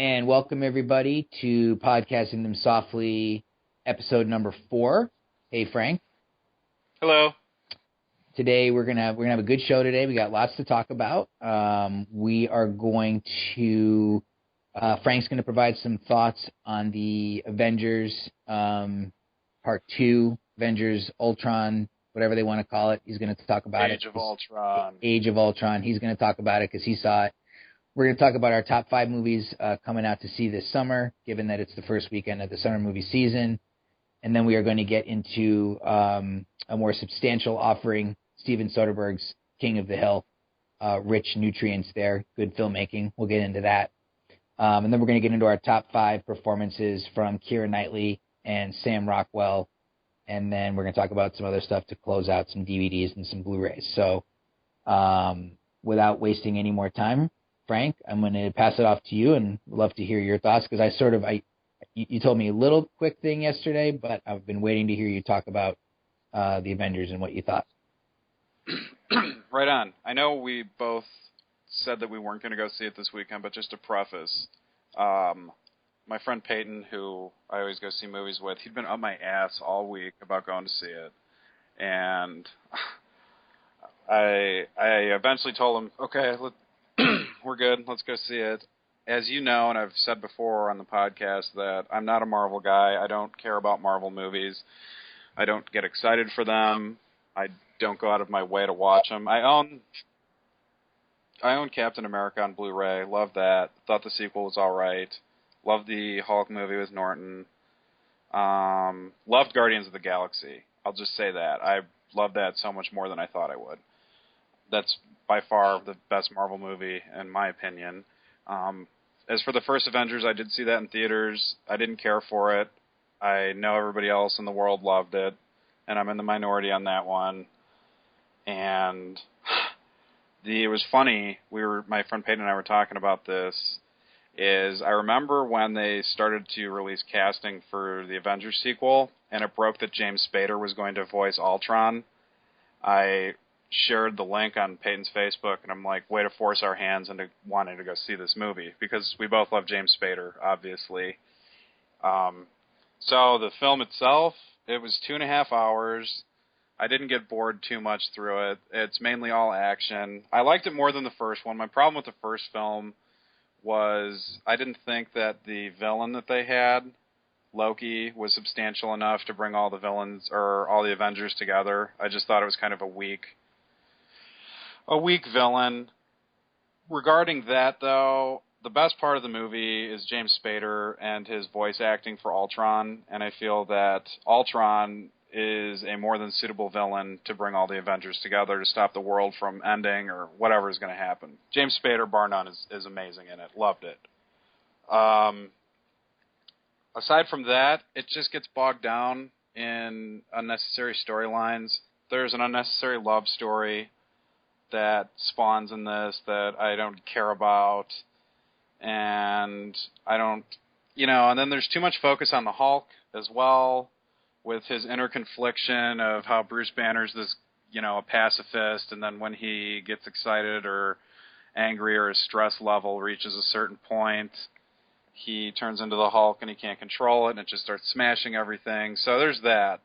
and welcome everybody to Podcasting Them Softly, episode number 4. Hey, Frank. Hello. Today we're gonna have a good show today. We got lots to talk about. We are going to Frank's going to provide some thoughts on the Avengers Part 2, Avengers Ultron, whatever they want to call it. He's going to talk about Age of Ultron. Age of Ultron. He's going to talk about it because he saw it. We're going to talk about our top 5 movies coming out to see this summer, given that it's the first weekend of the summer movie season. And then we are going to get into a more substantial offering, Steven Soderbergh's King of the Hill. Rich nutrients there, good filmmaking. We'll get into that. And then we're going to get into our top 5 performances from Keira Knightley and Sam Rockwell. And then we're going to talk about some other stuff to close out, some DVDs and some Blu-rays. So without wasting any more time, Frank, I'm going to pass it off to you and love to hear your thoughts because you told me a little quick thing yesterday, but I've been waiting to hear you talk about the Avengers and what you thought. Right on. I know we both said that we weren't going to go see it this weekend, but just to preface, my friend Peyton, who I always go see movies with, he'd been up my ass all week about going to see it. And I eventually told him, okay, we're good. Let's go see it. As you know, and I've said before on the podcast, that I'm not a Marvel guy. I don't care about Marvel movies. I don't get excited for them. I don't go out of my way to watch them. I own Captain America on Blu-ray. Love that. Thought the sequel was all right. Loved the Hulk movie with Norton. Loved Guardians of the Galaxy. I'll just say that. I loved that so much more than I thought I would. That's by far the best Marvel movie, in my opinion. As for the first Avengers, I did see that in theaters. I didn't care for it. I know everybody else in the world loved it, and I'm in the minority on that one. And it was funny. My friend Peyton and I were talking about this. I remember when they started to release casting for the Avengers sequel, and it broke that James Spader was going to voice Ultron. I shared the link on Peyton's Facebook, and I'm like, way to force our hands into wanting to go see this movie, because we both love James Spader, obviously. So the film itself, it was 2.5 hours. I didn't get bored too much through it. It's mainly all action. I liked it more than the first one. My problem with the first film was I didn't think that the villain that they had, Loki, was substantial enough to bring all the villains or all the Avengers together. I just thought it was kind of a weak villain. Regarding that, though, the best part of the movie is James Spader and his voice acting for Ultron, and I feel that Ultron is a more than suitable villain to bring all the Avengers together to stop the world from ending or whatever is going to happen. James Spader, bar none, is amazing in it. Loved it. Aside from that, it just gets bogged down in unnecessary storylines. There's an unnecessary love story that spawns in this that I don't care about, and I don't, and then there's too much focus on the Hulk as well, with his inner confliction of how Bruce Banner's this, a pacifist, and then when he gets excited or angry or his stress level reaches a certain point, he turns into the Hulk and he can't control it, and it just starts smashing everything. So there's that.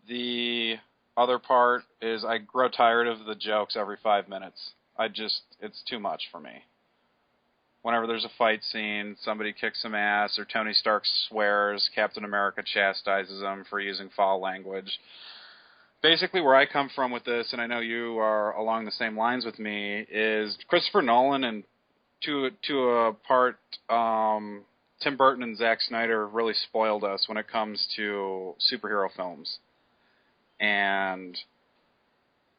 The other part is I grow tired of the jokes every 5 minutes. It's too much for me. Whenever there's a fight scene, somebody kicks some ass, or Tony Stark swears, Captain America chastises him for using foul language. Basically, where I come from with this, and I know you are along the same lines with me, is Christopher Nolan and to a part, Tim Burton and Zack Snyder really spoiled us when it comes to superhero films. And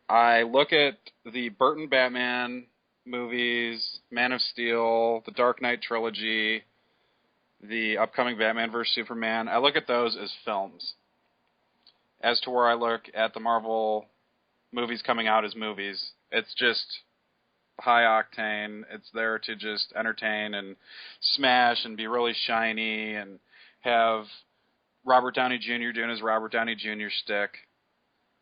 I look at the Burton Batman movies, Man of Steel, the Dark Knight trilogy, the upcoming Batman vs. Superman. I look at those as films. As to where I look at the Marvel movies coming out as movies, it's just high octane. It's there to just entertain and smash and be really shiny and have Robert Downey Jr. doing his Robert Downey Jr. shtick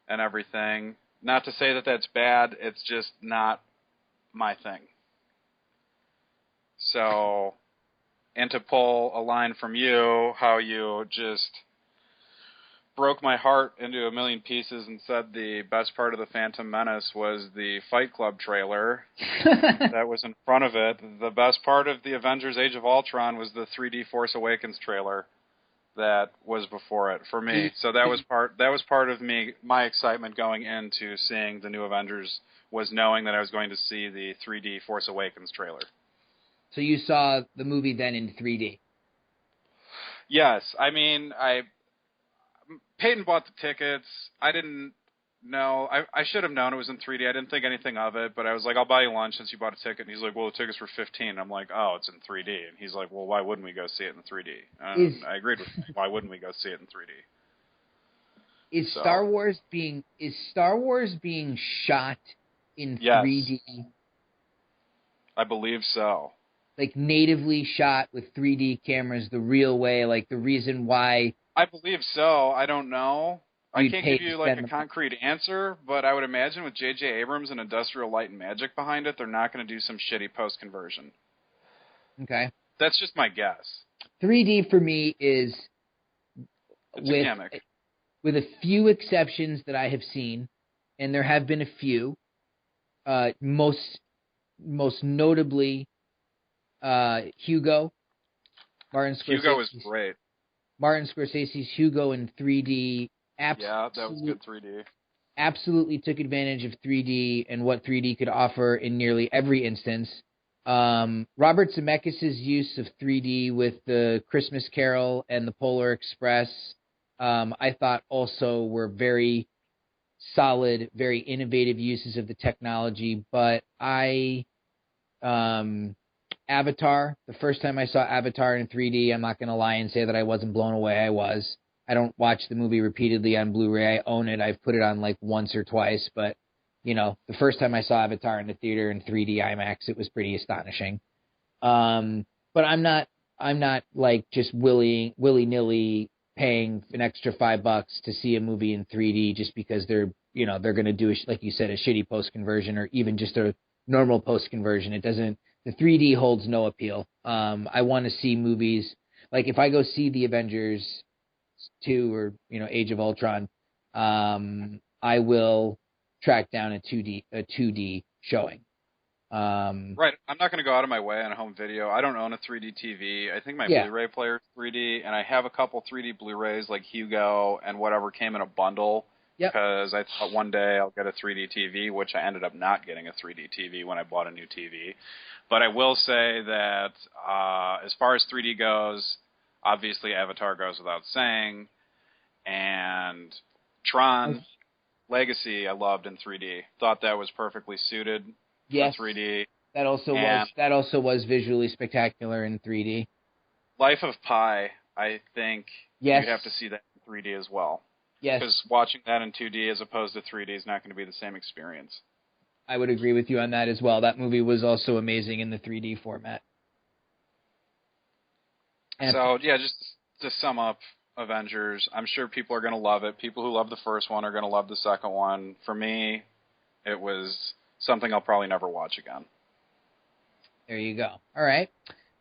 and everything. Not to say that that's bad, it's just not my thing. So, and to pull a line from you, how you just broke my heart into a million pieces and said the best part of the Phantom Menace was the Fight Club trailer that was in front of it. The best part of the Avengers Age of Ultron was the 3D Force Awakens trailer that was before it for me. So that was part of my excitement going into seeing the new Avengers, was knowing that I was going to see the 3D Force Awakens trailer. So you saw the movie then in 3D? Yes. I mean, Peyton bought the tickets. I didn't know. I should have known it was in 3D. I didn't think anything of it, but I was like, I'll buy you lunch since you bought a ticket. And he's like, well, the tickets were $15. I'm like, oh, it's in 3D. And he's like, well, why wouldn't we go see it in 3D? And I agreed with him. Why wouldn't we go see it in 3D? Is Star Wars being shot in 3D? I believe so. Like natively shot with 3D cameras the real way, like the reason why... I believe so. I don't know. I can't give you like a concrete answer, but I would imagine with J.J. Abrams and Industrial Light and Magic behind it, they're not going to do some shitty post-conversion. Okay. That's just my guess. 3D for me is, it's a gimmick. With a few exceptions that I have seen, and there have been a few, most notably Hugo. Hugo is great. Martin Scorsese's Hugo in 3D. Yeah, that was good 3D. Absolutely took advantage of 3D and what 3D could offer in nearly every instance. Robert Zemeckis' use of 3D with the Christmas Carol and the Polar Express, I thought also were very solid, very innovative uses of the technology. But Avatar, the first time I saw Avatar in 3D, I'm not going to lie and say that I wasn't blown away. I was. I don't watch the movie repeatedly on Blu-ray. I own it. I've put it on like once or twice. But, you know, the first time I saw Avatar in the theater in 3D IMAX, it was pretty astonishing. But I'm not like just willy-nilly paying an extra $5 to see a movie in 3D just because they're going to do, like you said, a shitty post-conversion or even just a normal post-conversion. The 3D holds no appeal. I want to see movies, like if I go see the Avengers 2 or, Age of Ultron, I will track down a 2D showing. Right. I'm not going to go out of my way on a home video. I don't own a 3D TV. I think my Blu-ray player is 3D, and I have a couple 3D Blu-rays like Hugo and whatever came in a bundle. Because I thought one day I'll get a 3D TV, which I ended up not getting a 3D TV when I bought a new TV. But I will say that as far as 3D goes, obviously Avatar goes without saying. And Tron Legacy I loved in 3D. Thought that was perfectly suited for 3D. That also was visually spectacular in 3D. Life of Pi, I think you have to see that in 3D as well. Yes. Because watching that in 2D as opposed to 3D is not going to be the same experience. I would agree with you on that as well. That movie was also amazing in the 3D format. So, just to sum up Avengers, I'm sure people are going to love it. People who love the first one are going to love the second one. For me, it was something I'll probably never watch again. There you go. All right.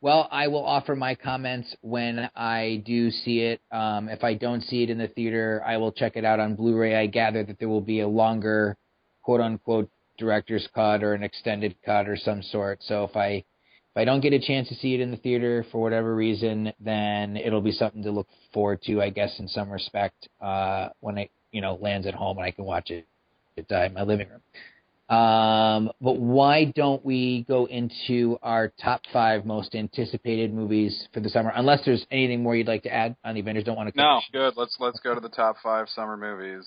Well, I will offer my comments when I do see it. If I don't see it in the theater, I will check it out on Blu-ray. I gather that there will be a longer, quote-unquote, director's cut or an extended cut or some sort. So if I don't get a chance to see it in the theater for whatever reason, then it'll be something to look forward to, I guess, in some respect, when it lands at home and I can watch it in my living room. But why don't we go into our top 5 most anticipated movies for the summer? Unless there's anything more you'd like to add on the Avengers. Don't want to. No, good. Let's go to the top 5 summer movies.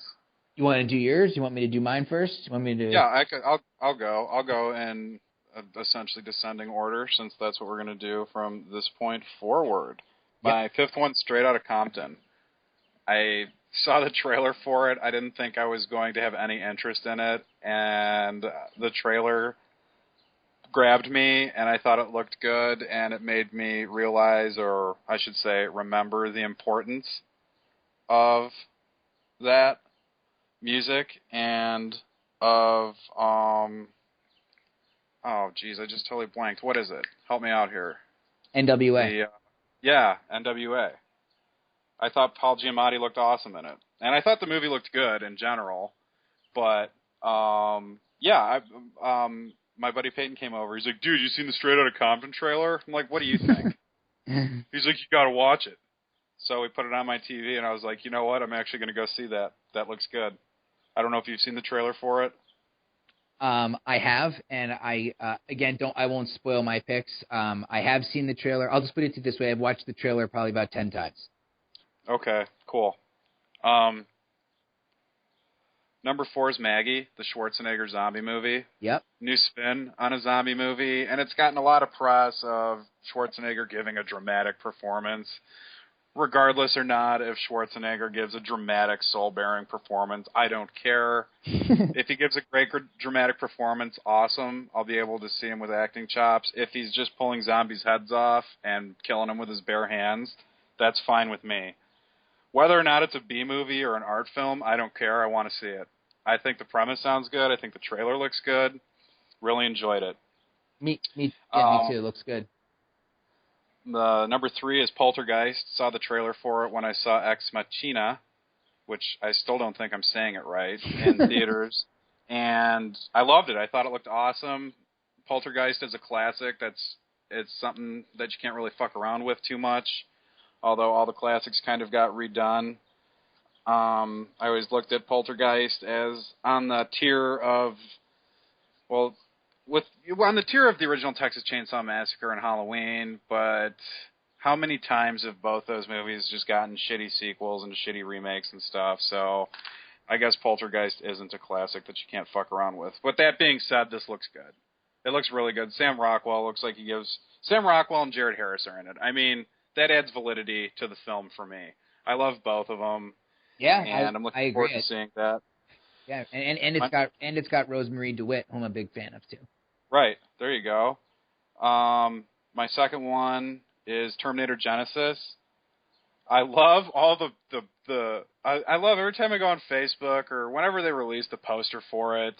You want to do yours? You want me to do mine first? You want me to? Yeah, I'll go. I'll go in essentially descending order, since that's what we're going to do from this point forward. My fifth one, Straight Outta Compton. I saw the trailer for it. I didn't think I was going to have any interest in it, and the trailer grabbed me, and I thought it looked good, and it made me realize, or I should say remember, the importance of that music and of Oh, geez, I just totally blanked. What is it? Help me out here. NWA. Yeah, NWA. I thought Paul Giamatti looked awesome in it. And I thought the movie looked good in general. But, my buddy Peyton came over. He's like, dude, you seen the Straight Outta Compton trailer? I'm like, what do you think? He's like, you gotta watch it. So we put it on my TV, and I was like, you know what? I'm actually going to go see that. That looks good. I don't know if you've seen the trailer for it. I have, and I won't spoil my picks. I have seen the trailer. I'll just put it to this way: I've watched the trailer probably about 10 times. Okay, cool. Number 4 is Maggie, the Schwarzenegger zombie movie. Yep. New spin on a zombie movie, and it's gotten a lot of press of Schwarzenegger giving a dramatic performance. Regardless or not if Schwarzenegger gives a dramatic, soul-bearing performance, I don't care. If he gives a great dramatic performance, awesome. I'll be able to see him with acting chops. If he's just pulling zombies' heads off and killing them with his bare hands, that's fine with me. Whether or not it's a B-movie or an art film, I don't care. I want to see it. I think the premise sounds good. I think the trailer looks good. Really enjoyed it. Me too. Looks good. The number 3 is Poltergeist. Saw the trailer for it when I saw Ex Machina, which I still don't think I'm saying it right, in theaters. And I loved it. I thought it looked awesome. Poltergeist is a classic. It's something that you can't really fuck around with too much, although all the classics kind of got redone. I always looked at Poltergeist as on the tier of, on the tier of the original Texas Chainsaw Massacre and Halloween, but how many times have both those movies just gotten shitty sequels and shitty remakes and stuff? So I guess Poltergeist isn't a classic that you can't fuck around with. But that being said, this looks good. It looks really good. Sam Rockwell and Jared Harris are in it. I mean, that adds validity to the film for me. I love both of them. Yeah, and I'm looking forward to seeing that. Yeah, and it's got Rosemary DeWitt, whom I'm a big fan of too. Right. There you go. My second one is Terminator Genesis. I love all I love every time I go on Facebook or whenever they release the poster for it.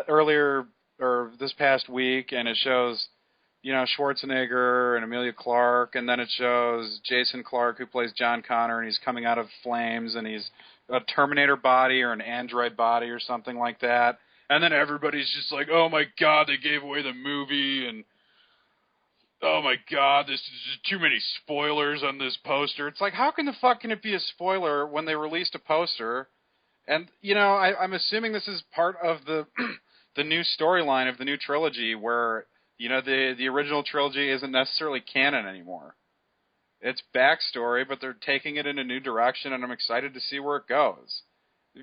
Earlier or this past week, and it shows, Schwarzenegger and Emilia Clarke, and then it shows Jason Clarke, who plays John Connor, and he's coming out of flames, and he's a Terminator body or an android body or something like that. And then everybody's just like, oh my God, they gave away the movie, and oh my God, this is just too many spoilers on this poster. It's like, how can the fuck can it be a spoiler when they released a poster? And, I'm assuming this is part of the the new storyline of the new trilogy where, the original trilogy isn't necessarily canon anymore. It's backstory, but they're taking it in a new direction, and I'm excited to see where it goes.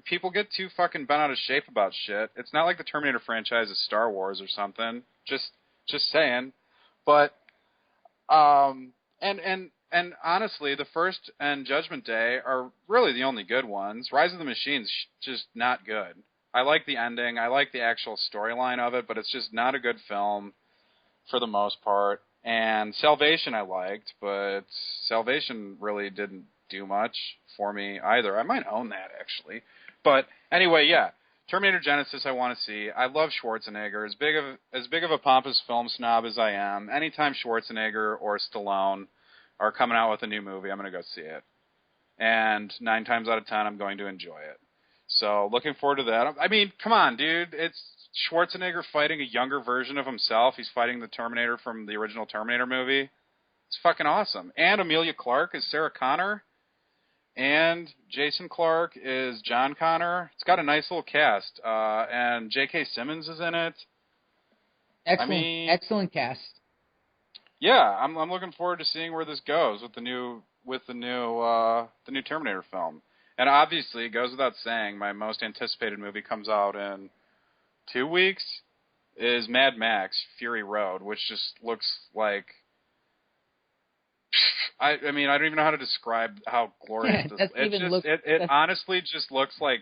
People get too fucking bent out of shape about shit. It's not like the Terminator franchise is Star Wars or something. Just saying. But and honestly, the first and Judgment Day are really the only good ones. Rise of the Machine's just not good. I like the ending. I like the actual storyline of it, but it's just not a good film for the most part. And Salvation I liked, but Salvation really didn't do much for me either. I might own that, actually. But anyway, yeah, Terminator Genesis I want to see. I love Schwarzenegger. As big of a pompous film snob as I am, anytime Schwarzenegger or Stallone are coming out with a new movie, I'm going to go see it. And 9 times out of 10, I'm going to enjoy it. So looking forward to that. I mean, come on, dude. It's Schwarzenegger fighting a younger version of himself. He's fighting the Terminator from the original Terminator movie. It's fucking awesome. And Emilia Clarke is Sarah Connor. And Jason Clarke is John Connor. It's got a nice little cast. And J.K. Simmons is in it. Excellent cast. Yeah, I'm looking forward to seeing where this goes with the new Terminator film. And obviously, it goes without saying, my most anticipated movie comes out in 2 weeks, is Mad Max Fury Road, which just looks like... I mean, I don't even know how to describe how glorious this is. It honestly just looks like,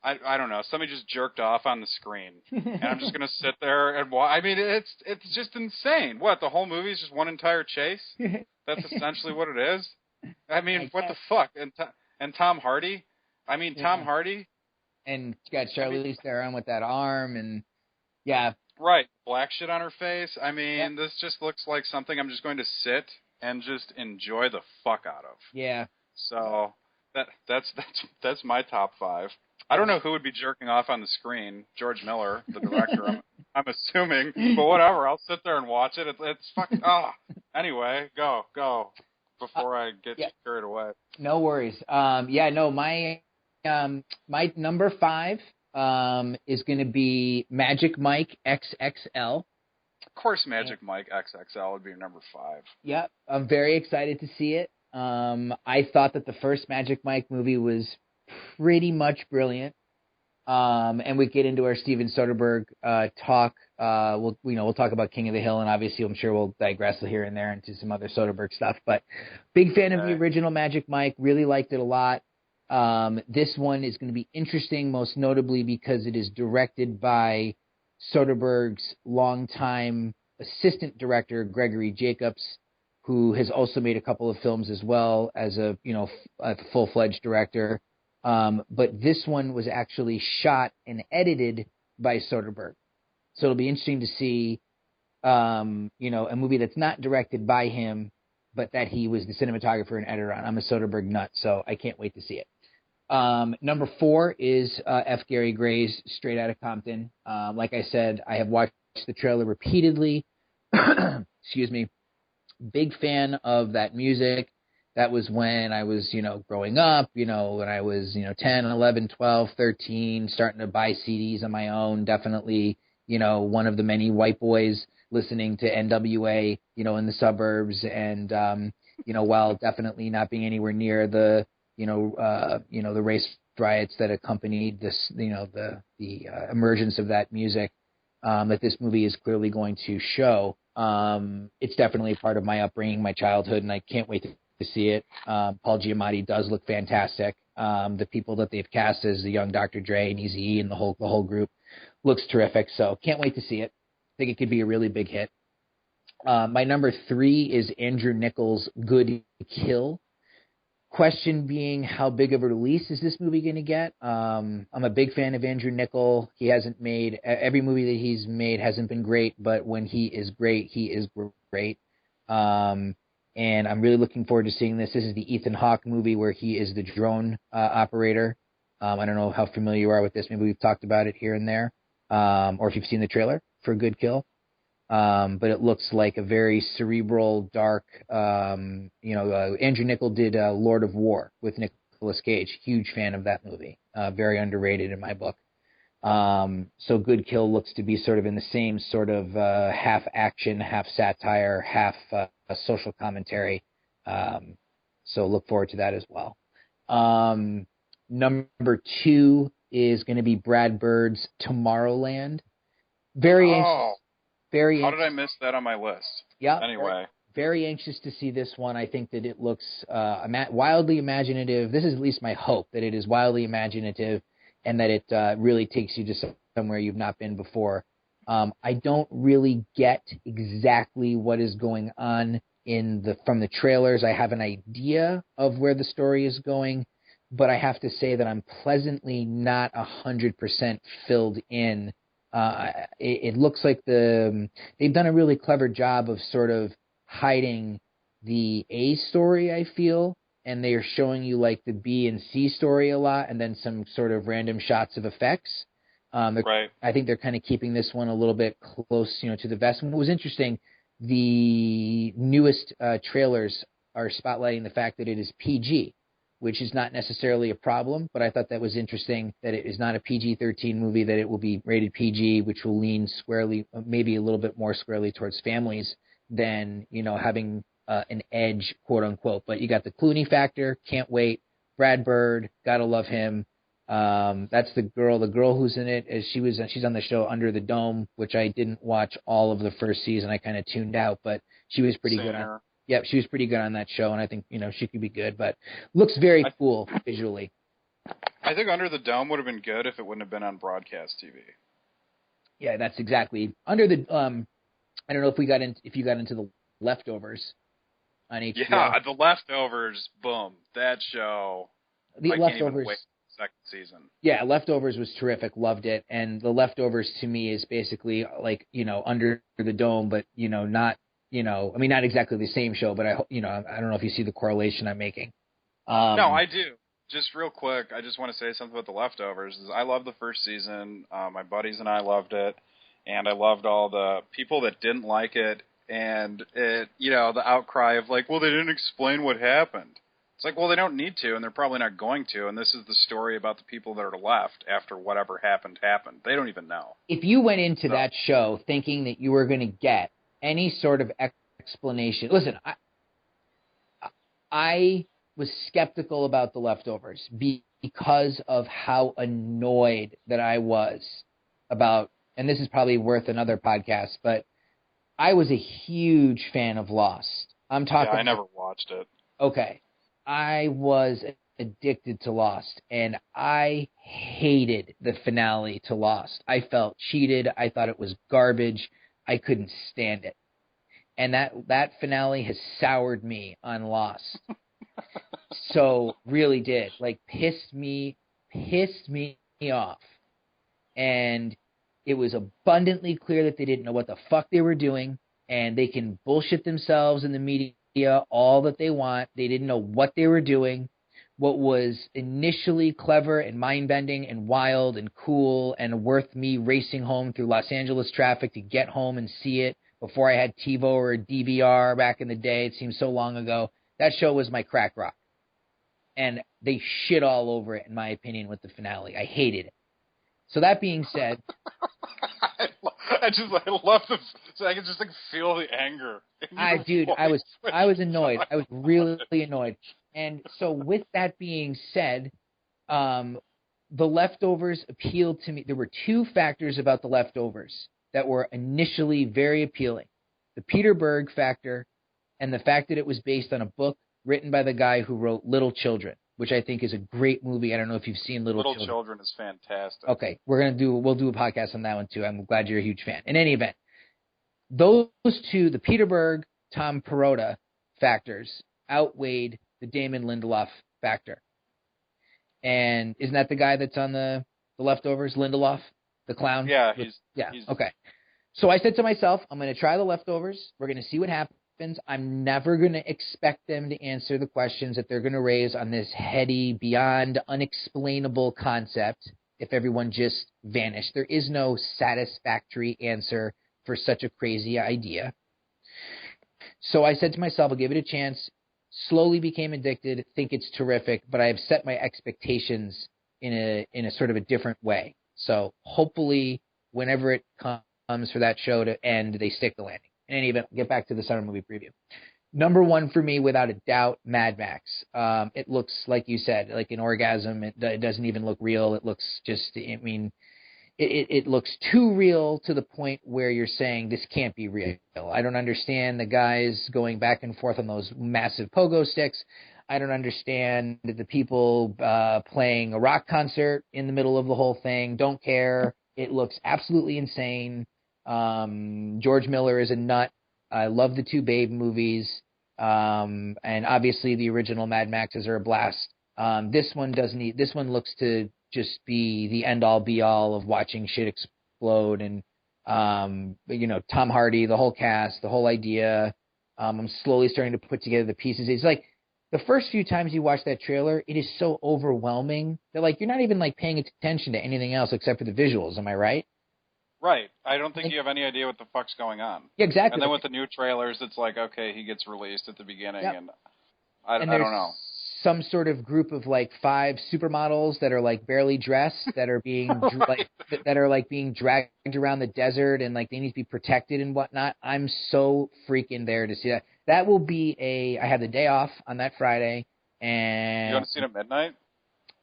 I don't know, somebody just jerked off on the screen. And I'm just going to sit there and watch. I mean, it's just insane. What, the whole movie is just one entire chase? That's essentially what it is? I mean, what the fuck? And Tom Hardy? I mean, Tom Hardy? And you got Charlize Theron with that arm, and Yeah. Right. Black shit on her face. I Yeah. mean, this just looks like something I'm just going to sit and just enjoy the fuck out of. Yeah. So that's my top 5. I don't know who would be jerking off on the screen. George Miller, the director, I'm assuming, but whatever. I'll sit there and watch it. It's fucking Anyway, go before I get carried away. No worries. My number 5 is going to be Magic Mike XXL. Of course, Magic Mike XXL would be number 5. Yeah, I'm very excited to see it. I thought that the first Magic Mike movie was pretty much brilliant. And we get into our Steven Soderbergh talk. We'll talk about King of the Hill, and obviously I'm sure we'll digress here and there into some other Soderbergh stuff. But big fan of the original Magic Mike. Really liked it a lot. This one is going to be interesting, most notably because it is directed by Soderbergh's longtime assistant director, Gregory Jacobs, who has also made a couple of films as well as a full-fledged director. But this one was actually shot and edited by Soderbergh. So it'll be interesting to see, a movie that's not directed by him, but that he was the cinematographer and editor on. I'm a Soderbergh nut, so I can't wait to see it. Number 4 is F. Gary Gray's Straight Outta Compton. Like I said, I have watched the trailer repeatedly. Excuse me. Big fan of that music. That was when I was, growing up, when I was, 10, 11, 12, 13, starting to buy CDs on my own. Definitely, one of the many white boys listening to NWA, in the suburbs. And, while definitely not being anywhere near the, the race riots that accompanied this, the emergence of that music, that this movie is clearly going to show. It's definitely part of my upbringing, my childhood, and I can't wait to see it. Paul Giamatti does look fantastic. The people that they've cast as the young Dr. Dre and Eazy-E and the whole group looks terrific. So can't wait to see it. I think it could be a really big hit. My number 3 is Andrew Nichols' Good Kill. Question being, how big of a release is this movie going to get? I'm a big fan of Andrew Niccol. He hasn't made every movie that he's made hasn't been great, but when he is great, he is great. And I'm really looking forward to seeing this. This is the Ethan Hawke movie where he is the drone operator. I don't know how familiar you are with this. Maybe we've talked about it here and there, or if you've seen the trailer for Good Kill. But it looks like a very cerebral, dark. Andrew Niccol did Lord of War with Nicolas Cage. Huge fan of that movie. Very underrated in my book. So Good Kill looks to be sort of in the same sort of half action, half satire, half social commentary. So look forward to that as well. Number 2 is going to be Brad Bird's Tomorrowland. Very anxious. How did I miss that on my list? Yeah. Anyway. Very anxious to see this one. I think that it looks wildly imaginative. This is at least my hope, that it is wildly imaginative and that it really takes you to somewhere you've not been before. I don't really get exactly what is going on from the trailers. I have an idea of where the story is going, but I have to say that I'm pleasantly not 100% filled in. It looks like they've done a really clever job of sort of hiding the A story, I feel, and they are showing you like the B and C story a lot, and then some sort of random shots of effects. Right. I think they're kind of keeping this one a little bit close, to the vest. And what was interesting, the newest trailers are spotlighting the fact that it is PG, which is not necessarily a problem, but I thought that was interesting that it is not a PG-13 movie, that it will be rated PG, which will lean squarely, maybe a little bit more squarely towards families than, having an edge, quote unquote. But you got the Clooney factor, can't wait. Brad Bird, gotta love him. That's the girl who's in it. She's on the show Under the Dome, which I didn't watch all of the first season. I kind of tuned out, but she was pretty good. Yep, she was pretty good on that show, and I think, she could be good, but looks very cool visually. I think Under the Dome would have been good if it wouldn't have been on broadcast TV. Yeah, that's exactly. Under the I don't know if you got into The Leftovers on HBO. Yeah, The Leftovers, boom. That show. The Leftovers. second season. Yeah, Leftovers was terrific. Loved it. And The Leftovers to me is basically like, Under the Dome, but, not, I mean, not exactly the same show, but I don't know if you see the correlation I'm making. No, I do. Just real quick, I just want to say something about The Leftovers. I love the first season. My buddies and I loved it. And I loved all the people that didn't like it. And it, the outcry of like, well, they didn't explain what happened. It's like, well, they don't need to, and they're probably not going to. And this is the story about the people that are left after whatever happened. They don't even know. If you went into that show thinking that you were going to get any sort of explanation, listen, I was skeptical about The Leftovers because of how annoyed that I was about, and this is probably worth another podcast, but I was a huge fan of Lost. I'm talking. Yeah, I never watched it. Okay. I was addicted to Lost, and I hated the finale to Lost. I felt cheated. I thought it was garbage. I couldn't stand it. And that finale has soured me on Lost. So really did. Like pissed me off. And it was abundantly clear that they didn't know what the fuck they were doing, and they can bullshit themselves in the media all that they want. They didn't know what they were doing. What was initially clever and mind-bending and wild and cool and worth me racing home through Los Angeles traffic to get home and see it before I had TiVo or DVR back in the day. It seems so long ago. That show was my crack rock. And they shit all over it, in my opinion, with the finale. I hated it. So that being said... I love this. So I can just feel the anger. I was annoyed. I was really annoyed. And so with that being said, The Leftovers appealed to me. There were two factors about The Leftovers that were initially very appealing. The Peter Berg factor and the fact that it was based on a book written by the guy who wrote Little Children, which I think is a great movie. I don't know if you've seen Little Children is fantastic. Okay, we'll do a podcast on that one too. I'm glad you're a huge fan. In any event, those two, the Peter Berg, Tom Perrotta factors outweighed the Damon Lindelof factor. And isn't that the guy that's on the Leftovers, Lindelof, the clown? Yeah, okay. So I said to myself, I'm going to try The Leftovers. We're going to see what happens. I'm never going to expect them to answer the questions that they're going to raise on this heady, beyond unexplainable concept if everyone just vanished. There is no satisfactory answer for such a crazy idea. So I said to myself, I'll give it a chance. Slowly became addicted, think it's terrific, but I have set my expectations in a sort of a different way. So hopefully whenever it comes for that show to end, they stick the landing. In any event, get back to the summer movie preview. Number one for me, without a doubt, Mad Max. It looks, like you said, like an orgasm. It doesn't even look real. It looks just, it looks too real to the point where you're saying this can't be real. I don't understand the guys going back and forth on those massive pogo sticks. I don't understand the people playing a rock concert in the middle of the whole thing. Don't care. It looks absolutely insane. George Miller is a nut. I love the two Babe movies. And obviously the original Mad Maxes are a blast. This one looks to just be the end all be all of watching shit explode. And, Tom Hardy, the whole cast, the whole idea. I'm slowly starting to put together the pieces. It's like the first few times you watch that trailer, it is so overwhelming that you're not even paying attention to anything else except for the visuals. Am I right? Right. I don't think you have any idea what the fuck's going on. Yeah, exactly. And then with the new trailers, it's like, okay, he gets released at the beginning, and I don't know. Some sort of group of 5 supermodels that are barely dressed that are being being dragged around the desert and they need to be protected and whatnot. I'm so freaking there to see that. That will be I have the day off on that Friday, and you want to see it at midnight?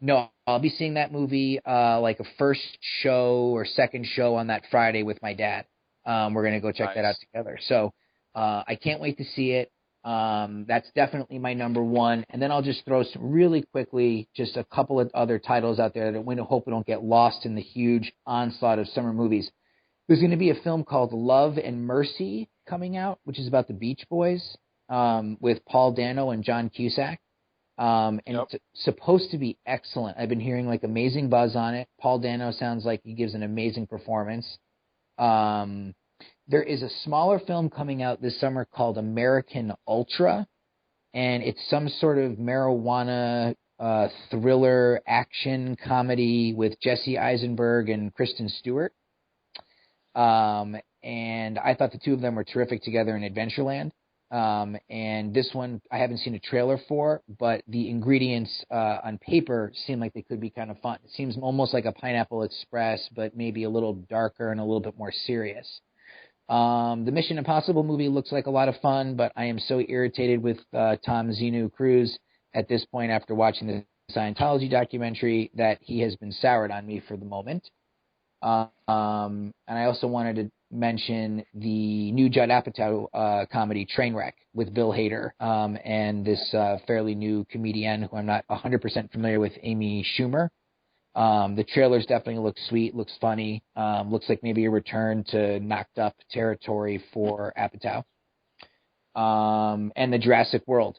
No, I'll be seeing that movie a first show or second show on that Friday with my dad. We're going to go check that out together. So I can't wait to see it. That's definitely my number one. And then I'll just throw some really quickly, just a couple of other titles out there that we hope we don't get lost in the huge onslaught of summer movies. There's going to be a film called Love and Mercy coming out, which is about the Beach Boys with Paul Dano and John Cusack. And it's supposed to be excellent. I've been hearing like amazing buzz on it. Paul Dano sounds like he gives an amazing performance. There is a smaller film coming out this summer called American Ultra, and it's some sort of marijuana thriller action comedy with Jesse Eisenberg and Kristen Stewart. And I thought the two of them were terrific together in Adventureland. And this one I haven't seen a trailer for, but the ingredients on paper seem like they could be kind of fun. It seems almost like a Pineapple Express, but maybe a little darker and a little bit more serious. The Mission Impossible movie looks like a lot of fun, but I am so irritated with Tom Xenu Cruz at this point after watching the Scientology documentary that he has been soured on me for the moment. And I also wanted to mention the new Judd Apatow comedy Trainwreck with Bill Hader and this fairly new comedian who I'm not 100% familiar with, Amy Schumer. The trailers definitely look sweet, looks funny, looks like maybe a return to knocked up territory for Apatow. And the Jurassic World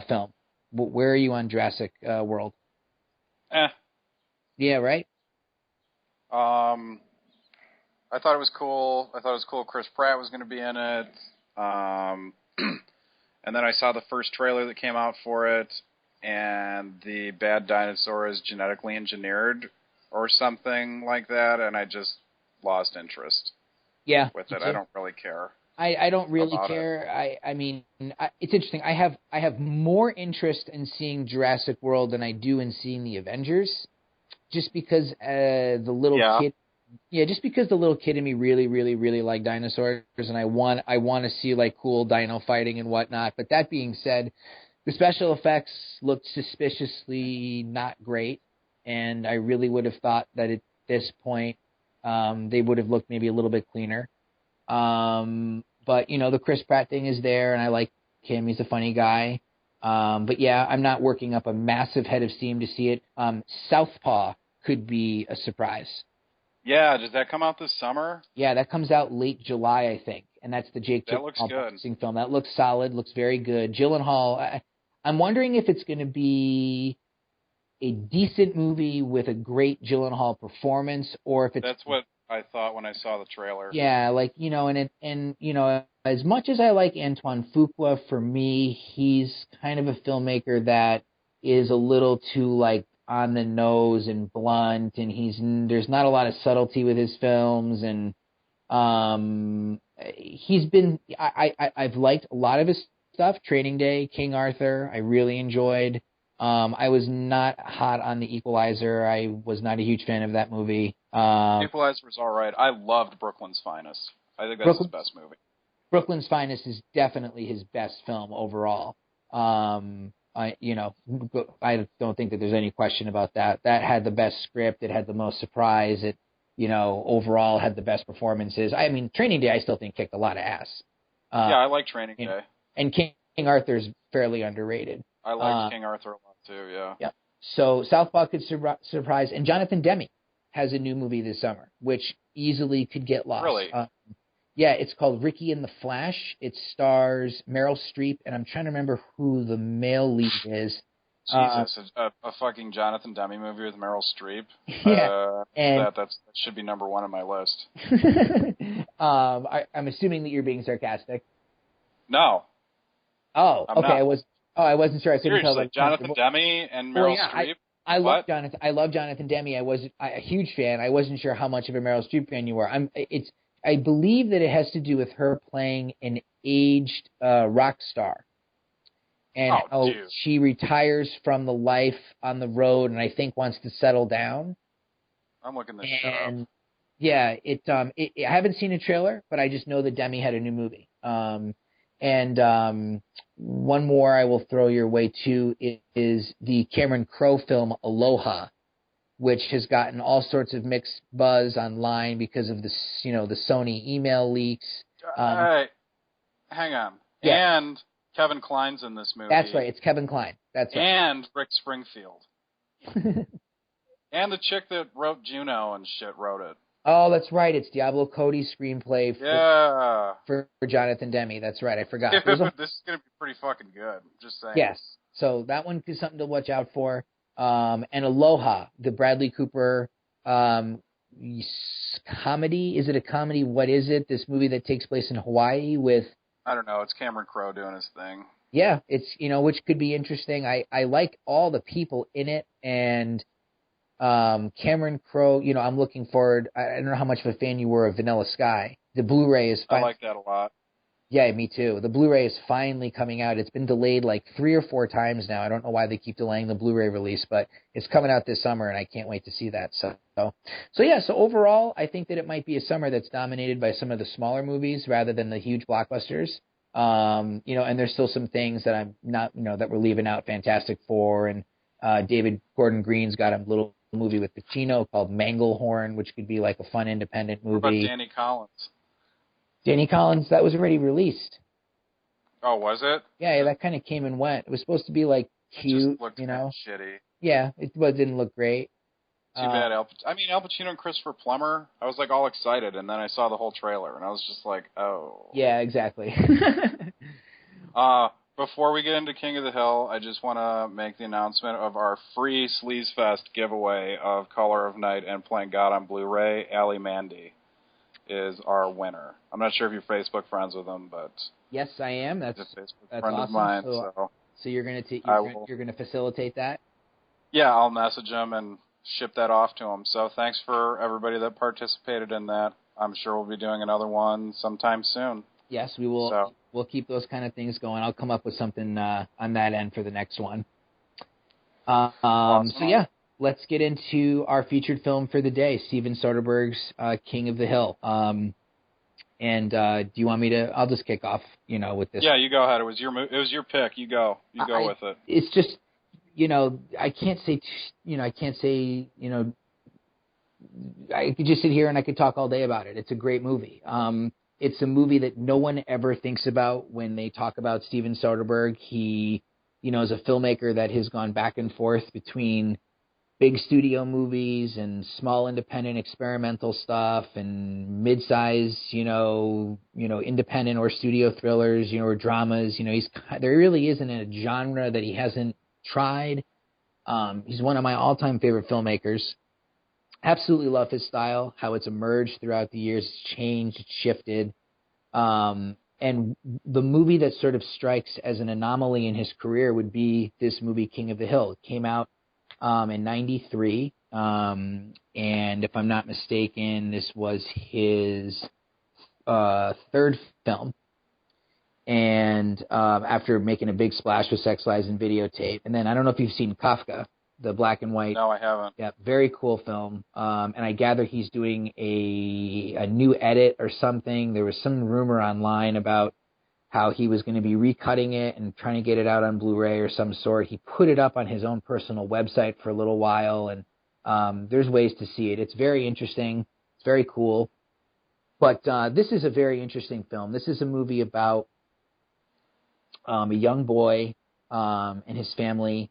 film. Where are you on Jurassic World? Yeah, right? I thought it was cool. Chris Pratt was going to be in it. And then I saw the first trailer that came out for it, and the bad dinosaur is genetically engineered or something like that, and I just lost interest. Yeah, with it. I don't really care. I don't really care. I mean, it's interesting. I have more interest in seeing Jurassic World than I do in seeing the Avengers, just because the little kid. Yeah, just because the little kid in me really, really, really like dinosaurs, and I want to see like cool dino fighting and whatnot. But that being said, the special effects looked suspiciously not great, and I really would have thought that at this point they would have looked maybe a little bit cleaner. But you know, the Chris Pratt thing is there, and I like him. He's a funny guy. But yeah, I'm not working up a massive head of steam to see it. Southpaw could be a surprise. Yeah, does that come out this summer? Yeah, that comes out late July, I think, and that's the Jake Gyllenhaal boxing film. That looks solid, looks very good. Gyllenhaal, I'm wondering if it's going to be a decent movie with a great Gyllenhaal performance, or if it's... That's what I thought when I saw the trailer. Yeah, like, you know, and you know, as much as I like Antoine Fuqua, for me, he's kind of a filmmaker that is a little too, like, on the nose and blunt, and there's not a lot of subtlety with his films, and I've liked a lot of his stuff. Training Day, King Arthur, I really enjoyed. I was not hot on The Equalizer. I was not a huge fan of that movie. Equalizer was all right. I loved Brooklyn's Finest. I think that's his best movie. Brooklyn's Finest is definitely his best film overall. I don't think that there's any question about that. That had the best script. It had the most surprise. It, you know, overall had the best performances. I mean, Training Day I still think kicked a lot of ass. Yeah, I like Training Day. And King Arthur's fairly underrated. I liked King Arthur a lot too, yeah. Yeah. So Southpaw could surprise. And Jonathan Demme has a new movie this summer, which easily could get lost. Really? Yeah, it's called Ricky and the Flash. It stars Meryl Streep, and I'm trying to remember who the male lead is. Jesus, a fucking Jonathan Demme movie with Meryl Streep. Yeah, that should be number one on my list. I'm assuming that you're being sarcastic. No. Oh, I'm okay. not. I wasn't sure. I couldn't tell. Seriously, Jonathan Demme and Meryl Streep. I love Jonathan Demme. I was a huge fan. I wasn't sure how much of a Meryl Streep fan you were. I believe that it has to do with her playing an aged rock star, and how she retires from the life on the road, and I think wants to settle down. I'm looking this shit up. Yeah, I haven't seen a trailer, but I just know that Demme had a new movie. And one more I will throw your way too is the Cameron Crowe film Aloha, which has gotten all sorts of mixed buzz online because of the Sony email leaks. All right, hang on. Yeah. And Kevin Kline's in this movie. That's right. It's Kevin Kline. That's right. And Rick Springfield. And the chick that wrote Juno and shit wrote it. Oh, that's right. It's Diablo Cody's screenplay for Jonathan Demme. That's right. I forgot. This is going to be pretty fucking good. Just saying. Yes. So that one is something to watch out for. And Aloha, the Bradley Cooper comedy. Is it a comedy? What is it? This movie that takes place in Hawaii with... I don't know. It's Cameron Crowe doing his thing. Yeah, it's, which could be interesting. I like all the people in it, and Cameron Crowe, I'm looking forward. I don't know how much of a fan you were of Vanilla Sky. The Blu-ray is I like that a lot. Yeah, me too. The Blu-ray is finally coming out. It's been delayed like 3 or 4 times now. I don't know why they keep delaying the Blu-ray release, but it's coming out this summer, and I can't wait to see that. So overall, I think that it might be a summer that's dominated by some of the smaller movies rather than the huge blockbusters. And there's still some things that I'm not, that we're leaving out. Fantastic Four, and David Gordon Green's got a little movie with Pacino called Manglehorn, which could be like a fun independent movie. What about Danny Collins? Danny Collins, that was already released. Oh, was it? Yeah, that kind of came and went. It was supposed to be like cute, just looked shitty. Yeah, it didn't look great. Too bad. Al Pacino and Christopher Plummer. I was like all excited, and then I saw the whole trailer, and I was just like, oh. Yeah, exactly. Before we get into King of the Hill, I just want to make the announcement of our free Sleaze Fest giveaway of Color of Night and Playing God on Blu-ray. Allie Mandy is our winner. I'm not sure if you're Facebook friends with him, but yes, I am. That's a Facebook that's friend awesome. of mine. So you're gonna you're gonna facilitate that? Yeah, I'll message him and ship that off to him. So thanks for everybody that participated in that. I'm sure we'll be doing another one sometime soon. Yes, we will. So we'll keep those kind of things going. I'll come up with something on that end for the next one. Awesome. So yeah. Let's get into our featured film for the day, Steven Soderbergh's King of the Hill. Do you want me to? I'll just kick off, with this. Yeah, you go ahead. It was your pick. You go with it. It's just, I can't say, I could just sit here and I could talk all day about it. It's a great movie. It's a movie that no one ever thinks about when they talk about Steven Soderbergh. He, is a filmmaker that has gone back and forth between big studio movies and small independent experimental stuff and mid-size, independent or studio thrillers, or dramas. There really isn't a genre that he hasn't tried. He's one of my all-time favorite filmmakers. Absolutely love his style, how it's emerged throughout the years, it's changed, it's shifted. And the movie that sort of strikes as an anomaly in his career would be this movie, King of the Hill. It came out in 93, and if I'm not mistaken, this was his third film, and after making a big splash with Sex, Lies, and Videotape. And then I don't know if you've seen Kafka, the black and white. No, I haven't. Yeah, very cool film, and I gather he's doing a new edit or something. There was some rumor online about how he was going to be recutting it and trying to get it out on Blu-ray or some sort. He put it up on his own personal website for a little while, and there's ways to see it. It's very interesting. It's very cool. But this is a very interesting film. This is a movie about a young boy and his family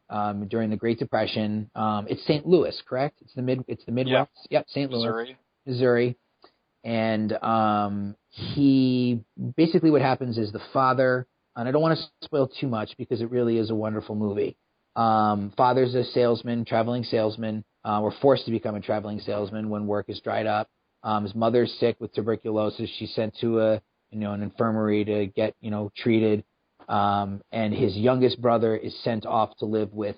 during the Great Depression. It's St. Louis, correct? It's the Midwest. Yeah. Yep, St. Louis, Missouri. And he basically, what happens is the father, and I don't want to spoil too much because it really is a wonderful movie. Father's a traveling salesman, or forced to become a traveling salesman when work is dried up. His mother's sick with tuberculosis. She's sent to an infirmary to get, treated. And his youngest brother is sent off to live with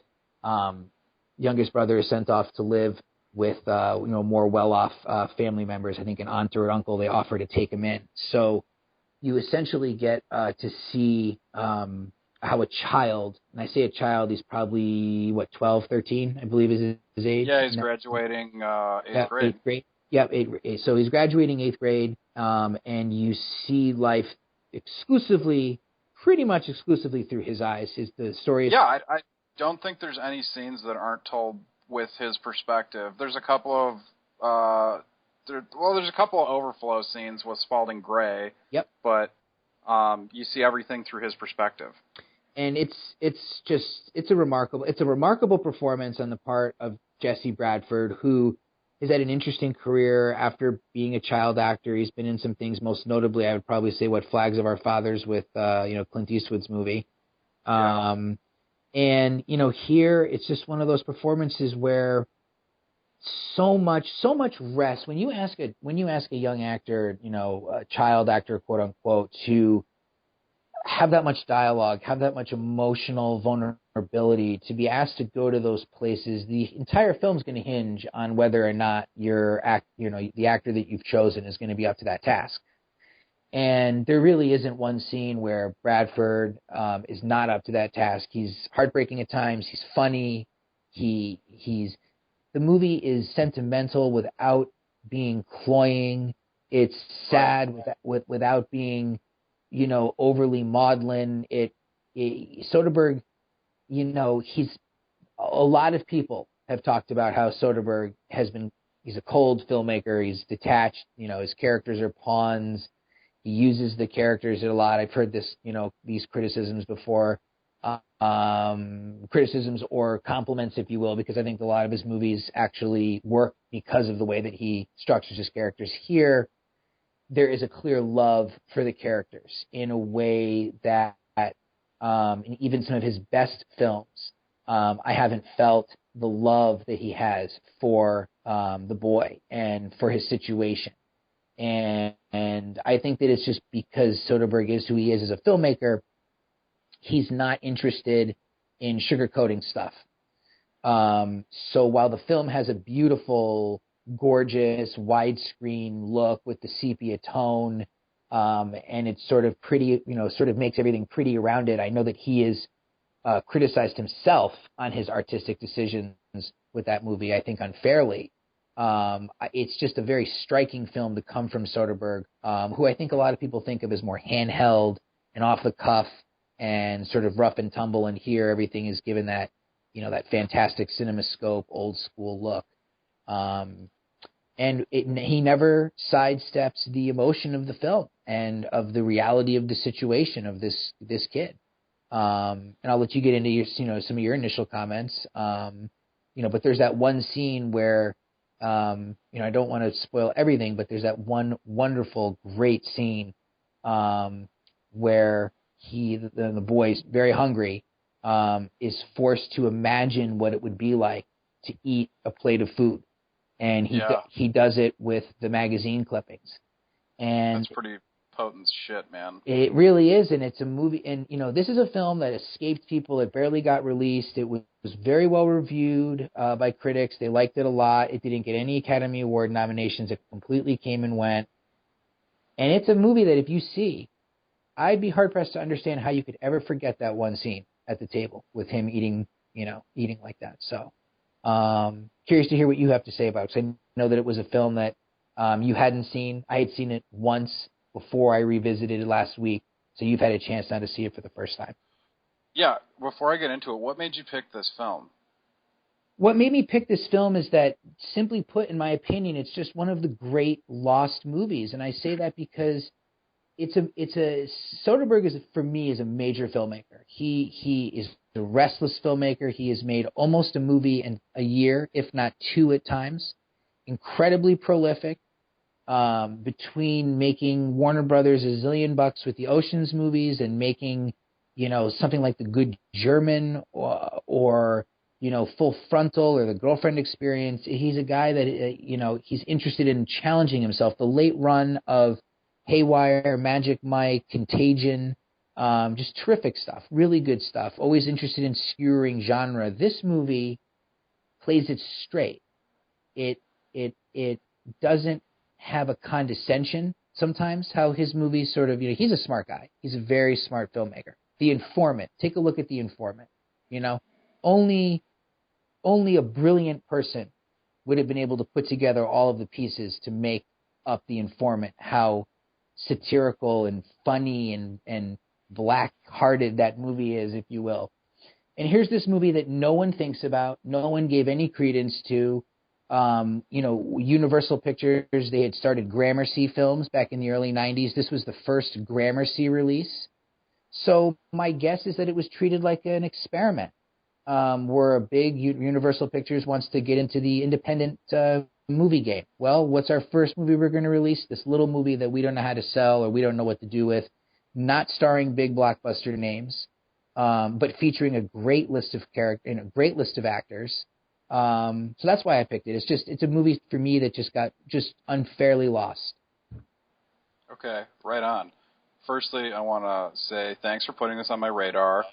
more well-off family members. I think an aunt or an uncle, they offer to take him in. So you essentially get to see how a child, and I say a child, he's probably, 12, 13, I believe is his age? Yeah, he's graduating 8th grade. 8th grade. Yeah, so he's graduating 8th grade, and you see life pretty much exclusively through his eyes. The story is... Yeah, I don't think there's any scenes that aren't told with his perspective. There's a couple of there's a couple of overflow scenes with Spalding Gray. Yep. But you see everything through his perspective. And it's a remarkable performance on the part of Jesse Bradford, who has had an interesting career after being a child actor. He's been in some things, most notably, I would probably say, Flags of Our Fathers with Clint Eastwood's movie. And here it's just one of those performances where so much rest. When you ask a young actor, a child actor, quote unquote, to have that much dialogue, have that much emotional vulnerability, to be asked to go to those places, the entire film's going to hinge on whether or not the actor that you've chosen is going to be up to that task. And there really isn't one scene where Bradford is not up to that task. He's heartbreaking at times. He's funny. He's the movie is sentimental without being cloying. It's sad without being, overly maudlin. Soderbergh, he's a lot of people have talked about how Soderbergh he's a cold filmmaker. He's detached. His characters are pawns. He uses the characters a lot. I've heard these criticisms before. Criticisms or compliments, if you will, because I think a lot of his movies actually work because of the way that he structures his characters. Here, there is a clear love for the characters in a way that in even some of his best films, I haven't felt the love that he has for the boy and for his situation. And I think that it's just because Soderbergh is who he is as a filmmaker. He's not interested in sugarcoating stuff. So while the film has a beautiful, gorgeous, widescreen look with the sepia tone, and it's sort of pretty, sort of makes everything pretty around it, I know that he is criticized himself on his artistic decisions with that movie, I think unfairly. It's just a very striking film to come from Soderbergh, who I think a lot of people think of as more handheld and off the cuff and sort of rough and tumble. And here everything is given that, that fantastic CinemaScope old school look. He never sidesteps the emotion of the film and of the reality of the situation of this kid. And I'll let you get into some of your initial comments. But there's that one scene where, I don't want to spoil everything, but there's that one wonderful, great scene where the boy's very hungry, is forced to imagine what it would be like to eat a plate of food. And he does it with the magazine clippings. And that's pretty potent shit, man. It really is, and it's a movie. And, this is a film that escaped people. It barely got released. It was very well reviewed by critics. They liked it a lot. It didn't get any Academy Award nominations. It completely came and went. And it's a movie that if you see, I'd be hard-pressed to understand how you could ever forget that one scene at the table with him eating like that. So curious to hear what you have to say about it, because I know that it was a film that you hadn't seen. I had seen it once before I revisited it last week, so you've had a chance now to see it for the first time. Yeah, before I get into it, what made you pick this film? What made me pick this film is that, simply put, in my opinion, it's just one of the great lost movies, and I say that because Soderbergh for me is a major filmmaker. He is a restless filmmaker. He has made almost a movie in a year, if not two at times. Incredibly prolific. Between making Warner Brothers $1 zillion with the Ocean's movies and making, something like The Good German or Full Frontal or The Girlfriend Experience, he's a guy that, he's interested in challenging himself. The late run of Haywire, Magic Mike, Contagion, just terrific stuff, really good stuff. Always interested in skewering genre. This movie plays it straight. It doesn't have a condescension sometimes, how his movies sort of, he's a smart guy. He's a very smart filmmaker. The Informant, take a look at The Informant. Only a brilliant person would have been able to put together all of the pieces to make up The Informant, how satirical and funny and black-hearted that movie is, if you will. And here's this movie that no one thinks about, no one gave any credence to. Universal Pictures, they had started Gramercy Films back in the early 90s. This was the first Gramercy release. So my guess is that it was treated like an experiment, where a big Universal Pictures wants to get into the independent movie game. Well, what's our first movie we're going to release? This little movie that we don't know how to sell or we don't know what to do with, not starring big blockbuster names, but featuring a great list of a great list of actors. So that's why I picked it. It's a movie for me that just got unfairly lost. Okay, right on. Firstly, I want to say thanks for putting this on my radar.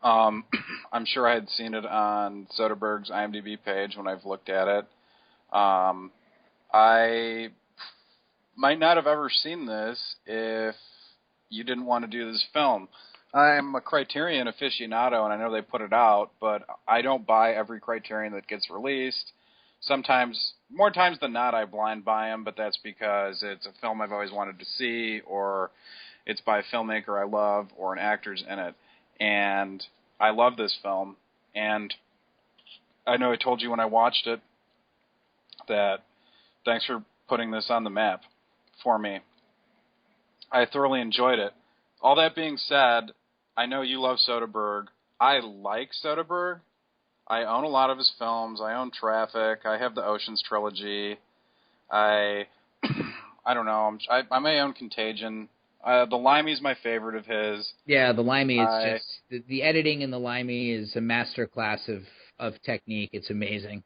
I'm sure I had seen it on Soderbergh's IMDb page when I've looked at it. I might not have ever seen this if you didn't want to do this film. I'm a Criterion aficionado, and I know they put it out, but I don't buy every Criterion that gets released. Sometimes, more times than not, I blind buy them, but that's because it's a film I've always wanted to see, or it's by a filmmaker I love, or an actor's in it. And I love this film, and I know I told you when I watched it that thanks for putting this on the map for me. I thoroughly enjoyed it. All that being said, I know you love Soderbergh. I like Soderbergh. I own a lot of his films. I own Traffic. I have the Ocean's trilogy. I don't know. I may own Contagion. The Limey's my favorite of his. Yeah, the Limey is just the editing in the Limey is a masterclass of technique. It's amazing.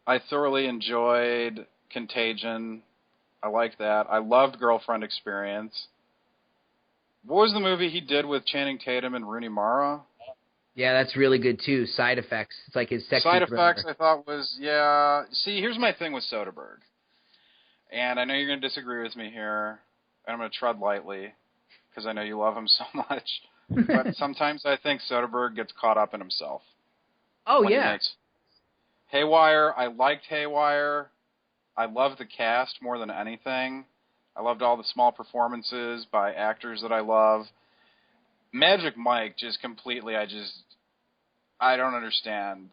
I thoroughly enjoyed Contagion. I like that. I loved Girlfriend Experience. What was the movie he did with Channing Tatum and Rooney Mara? Yeah, that's really good too. Side Effects. It's like his sexy Side thriller. Effects I thought was, yeah. See, here's my thing with Soderbergh. And I know you're going to disagree with me here. And I'm going to tread lightly because I know you love him so much. But sometimes I think Soderbergh gets caught up in himself. Oh, yeah. Haywire, I liked Haywire. I loved the cast more than anything. I loved all the small performances by actors that I love. Magic Mike just completely, I don't understand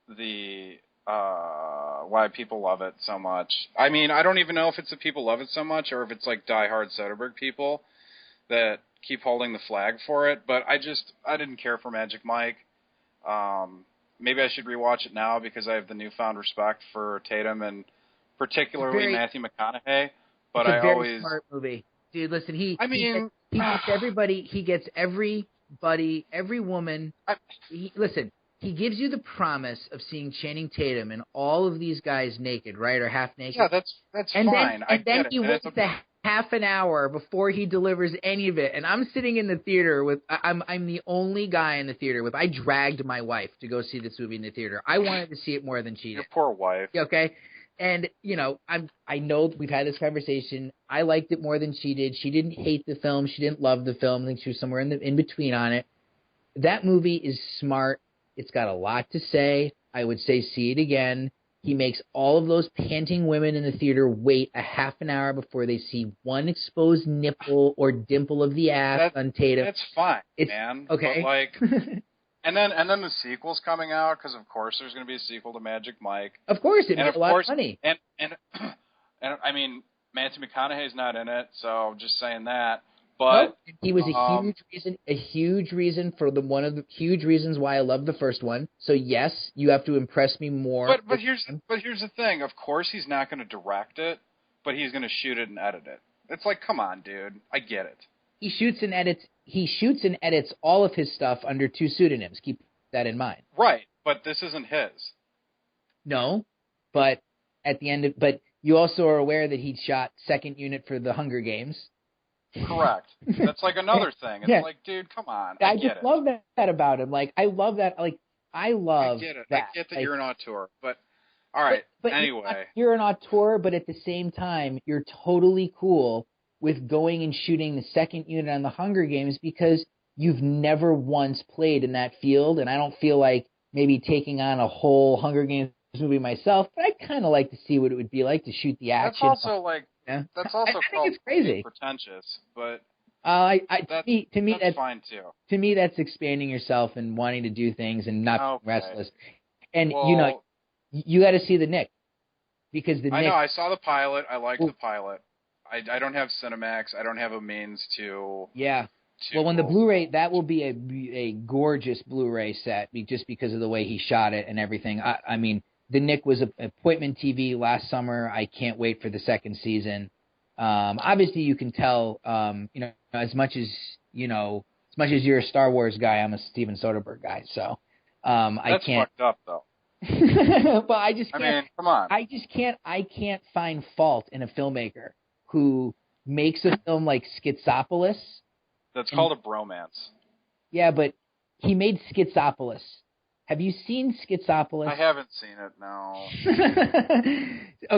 the why people love it so much. I mean, I don't even know if it's that people love it so much or if it's like diehard Soderbergh people that keep holding the flag for it, but I didn't care for Magic Mike. Maybe I should rewatch it now because I have the newfound respect for Tatum and particularly Matthew McConaughey. But it's a very smart movie. Dude, listen, he gets everybody, every woman. He gives you the promise of seeing Channing Tatum and all of these guys naked, right, or half naked. Yeah, that's fine. Then he waits a half an hour before he delivers any of it. And I'm sitting in the theater with I'm the only guy in the theater with. I dragged my wife to go see this movie in the theater. I wanted to see it more than she did. Your poor wife. Okay. And, you know, I know we've had this conversation. I liked it more than she did. She didn't hate the film. She didn't love the film. I think she was somewhere in between on it. That movie is smart. It's got a lot to say. I would say see it again. He makes all of those panting women in the theater wait a half an hour before they see one exposed nipple or dimple of the ass on Tatum. That's fine, man. Okay. But like, and then the sequel's coming out because of course there's going to be a sequel to Magic Mike. Of course, it made a lot of money. And I mean, Matthew McConaughey's not in it, so just saying that. But he was a huge reason for one of the huge reasons why I love the first one. So yes, you have to impress me more. But here's the thing. Of course, he's not going to direct it, but he's going to shoot it and edit it. It's like, come on, dude. I get it. He shoots and edits all of his stuff under 2 pseudonyms. Keep that in mind. Right, but this isn't his. No, but but you also are aware that he shot second unit for the Hunger Games. Correct. That's like another thing. It's like, dude, come on. I just love that about him. Like, I love that. Like, I get it. I get that you're an auteur, but all right. But anyway, you're an auteur, but at the same time, you're totally cool with going and shooting the second unit on the Hunger Games because you've never once played in that field, and I don't feel like maybe taking on a whole Hunger Games movie myself, but I'd kind of like to see what it would be like to shoot the action. That's also like. Yeah. That's also I think it's crazy. Pretentious, but to me that's fine too. To me, that's expanding yourself and wanting to do things and not being restless. And you got to see the Nick because I know I saw the pilot. I liked the pilot. I don't have Cinemax. I don't have a means to. Yeah. Well, when the Blu-ray, that will be a gorgeous Blu-ray set just because of the way he shot it and everything. I mean. The Nick was appointment TV last summer. I can't wait for the second season. Obviously, you can tell, as much as, as much as you're a Star Wars guy, I'm a Steven Soderbergh guy. So I That's can't. fucked up, though. But I just can't. I mean, come on. I can't find fault in a filmmaker who makes a film like Schizopolis. That's called a bromance. Yeah, but he made Schizopolis. Have you seen Schizopolis? I haven't seen it, no.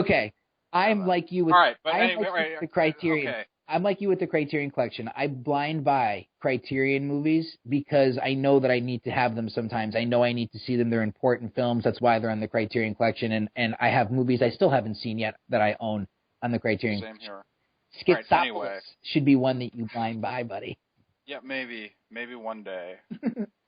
Okay. I'm like you with, all right, but anyway, like the Criterion. Okay. I'm like you with the Criterion Collection. I blind buy Criterion movies because I know that I need to have them sometimes. I know I need to see them. They're important films. That's why they're on the Criterion Collection. And I have movies I still haven't seen yet that I own on the Criterion Same here. Schizopolis anyway. should be one that you blind buy, buddy. Yeah, maybe one day.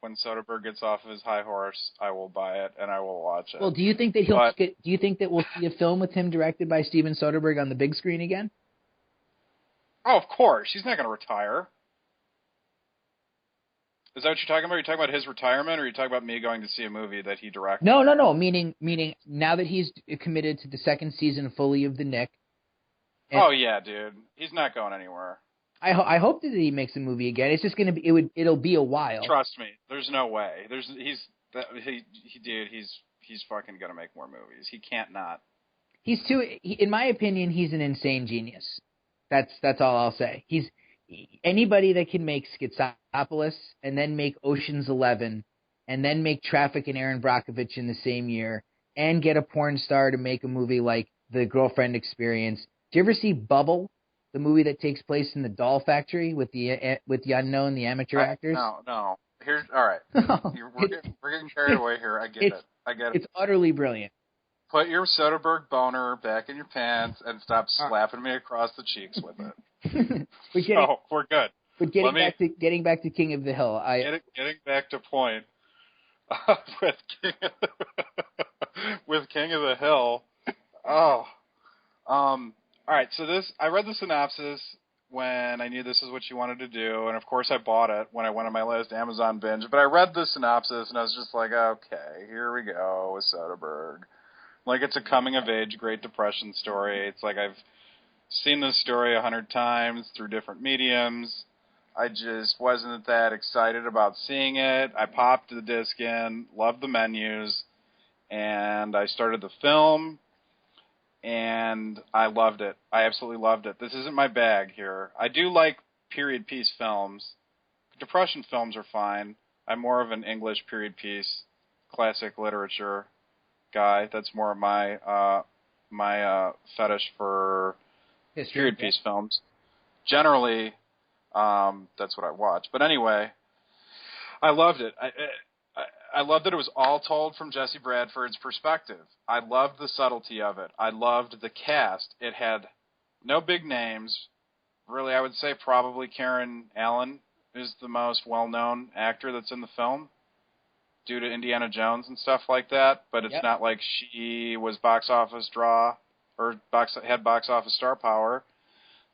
When Soderbergh gets off of his high horse, I will buy it and I will watch it. Well, do you think that do you think that we'll see a film with him directed by Steven Soderbergh on the big screen again? Oh, of course. He's not going to retire. Is that what you're talking about? Are you talking about his retirement, or are you talking about me going to see a movie that he directed? No. Meaning now that he's committed to the second season fully of The Knick. Oh yeah, dude. He's not going anywhere. I hope that he makes a movie again. It's just gonna be it'll be a while. Trust me. There's no way. He's fucking gonna make more movies. He can't not. In my opinion, he's an insane genius. That's all I'll say. He's anybody that can make Schizopolis and then make Ocean's 11 and then make Traffic and Aaron Brockovich in the same year and get a porn star to make a movie like The Girlfriend Experience. Do you ever see Bubble, the movie that takes place in the doll factory with the unknown, the amateur actors? No. Here's all right. We're getting carried away here. I get it. It's utterly brilliant. Put your Soderbergh boner back in your pants and stop slapping me across the cheeks with it. We're good. But getting back to King of the Hill, getting back to point with King of the Hill. All right. So I read the synopsis when I knew this is what you wanted to do, and of course I bought it when I went on my last Amazon binge. But I read the synopsis and I was just like, okay, here we go with Soderbergh. Like, it's a coming-of-age Great Depression story. It's like I've seen this story 100 times through different mediums. I just wasn't that excited about seeing it. I popped the disc in, loved the menus, and I started the film, and I loved it. I absolutely loved it. This isn't my bag here. I do like period piece films. Depression films are fine. I'm more of an English period piece, classic literature guy. That's more of my fetish for period piece films. Generally, that's what I watch. But anyway, I loved it. I loved that it was all told from Jesse Bradford's perspective. I loved the subtlety of it. I loved the cast. It had no big names. Really, I would say probably Karen Allen is the most well-known actor that's in the film, due to Indiana Jones and stuff like that, but it's not like she was box office draw or had box office star power.